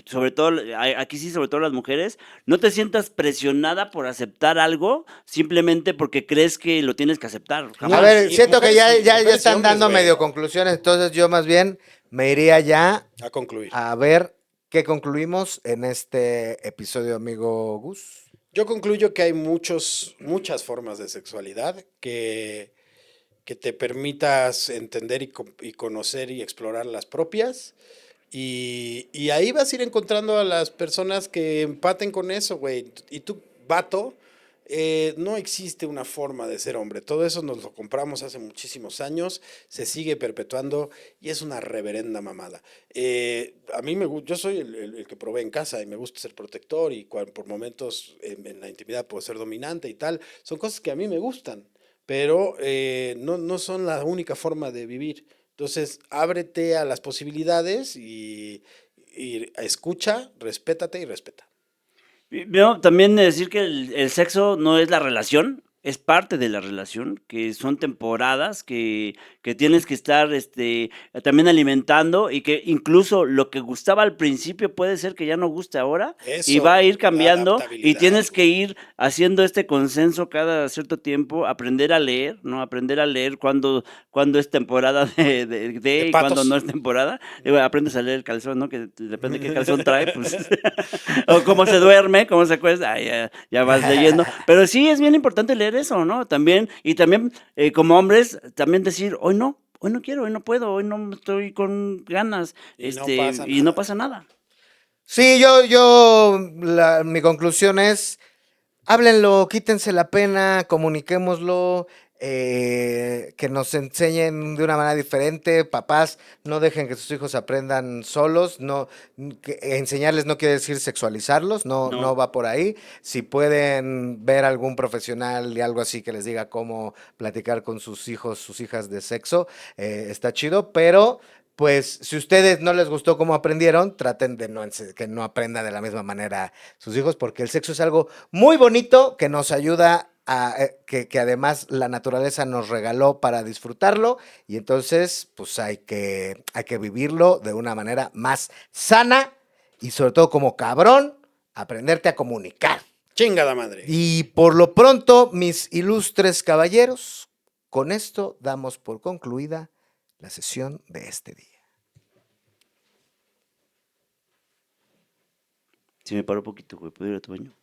Speaker 3: sobre todo, aquí sí, sobre todo las mujeres, no te sientas presionada por aceptar algo simplemente porque crees que lo tienes que aceptar.
Speaker 2: No,
Speaker 1: A ver,
Speaker 2: y
Speaker 1: siento que
Speaker 2: mujeres
Speaker 1: ya
Speaker 2: y
Speaker 1: están
Speaker 2: hombres,
Speaker 1: dando
Speaker 2: güey.
Speaker 1: medio conclusiones, entonces yo más bien me iría ya
Speaker 2: A concluir.
Speaker 1: a ver qué concluimos en este episodio, amigo Gus.
Speaker 2: Yo concluyo que hay muchas formas de sexualidad que te permitas entender y conocer y explorar las propias. Y ahí vas a ir encontrando a las personas que empaten con eso, güey. Y tú, vato, no existe una forma de ser hombre. Todo eso nos lo compramos hace muchísimos años, se sigue perpetuando y es una reverenda mamada. A mí yo soy el que provee en casa y me gusta ser protector y por momentos en la intimidad puedo ser dominante y tal. Son cosas que a mí me gustan, pero no son la única forma de vivir. Entonces, ábrete a las posibilidades y escucha, respétate y respeta.
Speaker 3: No, también decir que el sexo no es la relación, es parte de la relación, que son temporadas que tienes que estar también alimentando y que incluso lo que gustaba al principio puede ser que ya no guste ahora y
Speaker 2: Eso,
Speaker 3: va a ir
Speaker 2: la
Speaker 3: cambiando y
Speaker 2: adaptabilidad,
Speaker 3: tienes que
Speaker 2: güey.
Speaker 3: ir haciendo este consenso cada cierto tiempo, aprender a leer, ¿no? Aprender a leer cuando es temporada de y cuando
Speaker 2: patos.
Speaker 3: no es temporada. Digo, aprendes a leer el calzón, ¿no? Que depende de qué calzón trae, pues. O cómo se duerme, cómo se acuesta, ya vas leyendo. Pero sí es bien importante leer eso, ¿no? También, y también como hombres, también decir, hoy no quiero, hoy no puedo, hoy no estoy con ganas,
Speaker 2: Y no pasa
Speaker 3: y
Speaker 2: nada.
Speaker 3: no pasa nada.
Speaker 1: Sí, mi conclusión es, háblenlo, quítense la pena, comuniquémoslo, que nos enseñen de una manera diferente. Papás, no dejen que sus hijos aprendan solos. No, enseñarles no quiere decir sexualizarlos, no
Speaker 3: No.
Speaker 1: va por ahí. Si pueden ver algún profesional y algo así que les diga cómo platicar con sus hijos, sus hijas de sexo, está chido, pero pues si ustedes no les gustó cómo aprendieron, traten de que no aprendan de la misma manera sus hijos, porque el sexo es algo muy bonito que nos ayuda que además la naturaleza nos regaló para disfrutarlo, y entonces pues hay que vivirlo de una manera más sana y sobre todo como cabrón, aprenderte a comunicar.
Speaker 2: Chingada madre.
Speaker 1: Y por lo pronto, mis ilustres caballeros, con esto damos por concluida la sesión de este día.
Speaker 3: Sí me paró poquito, güey. ¿Puedo ir a tu baño?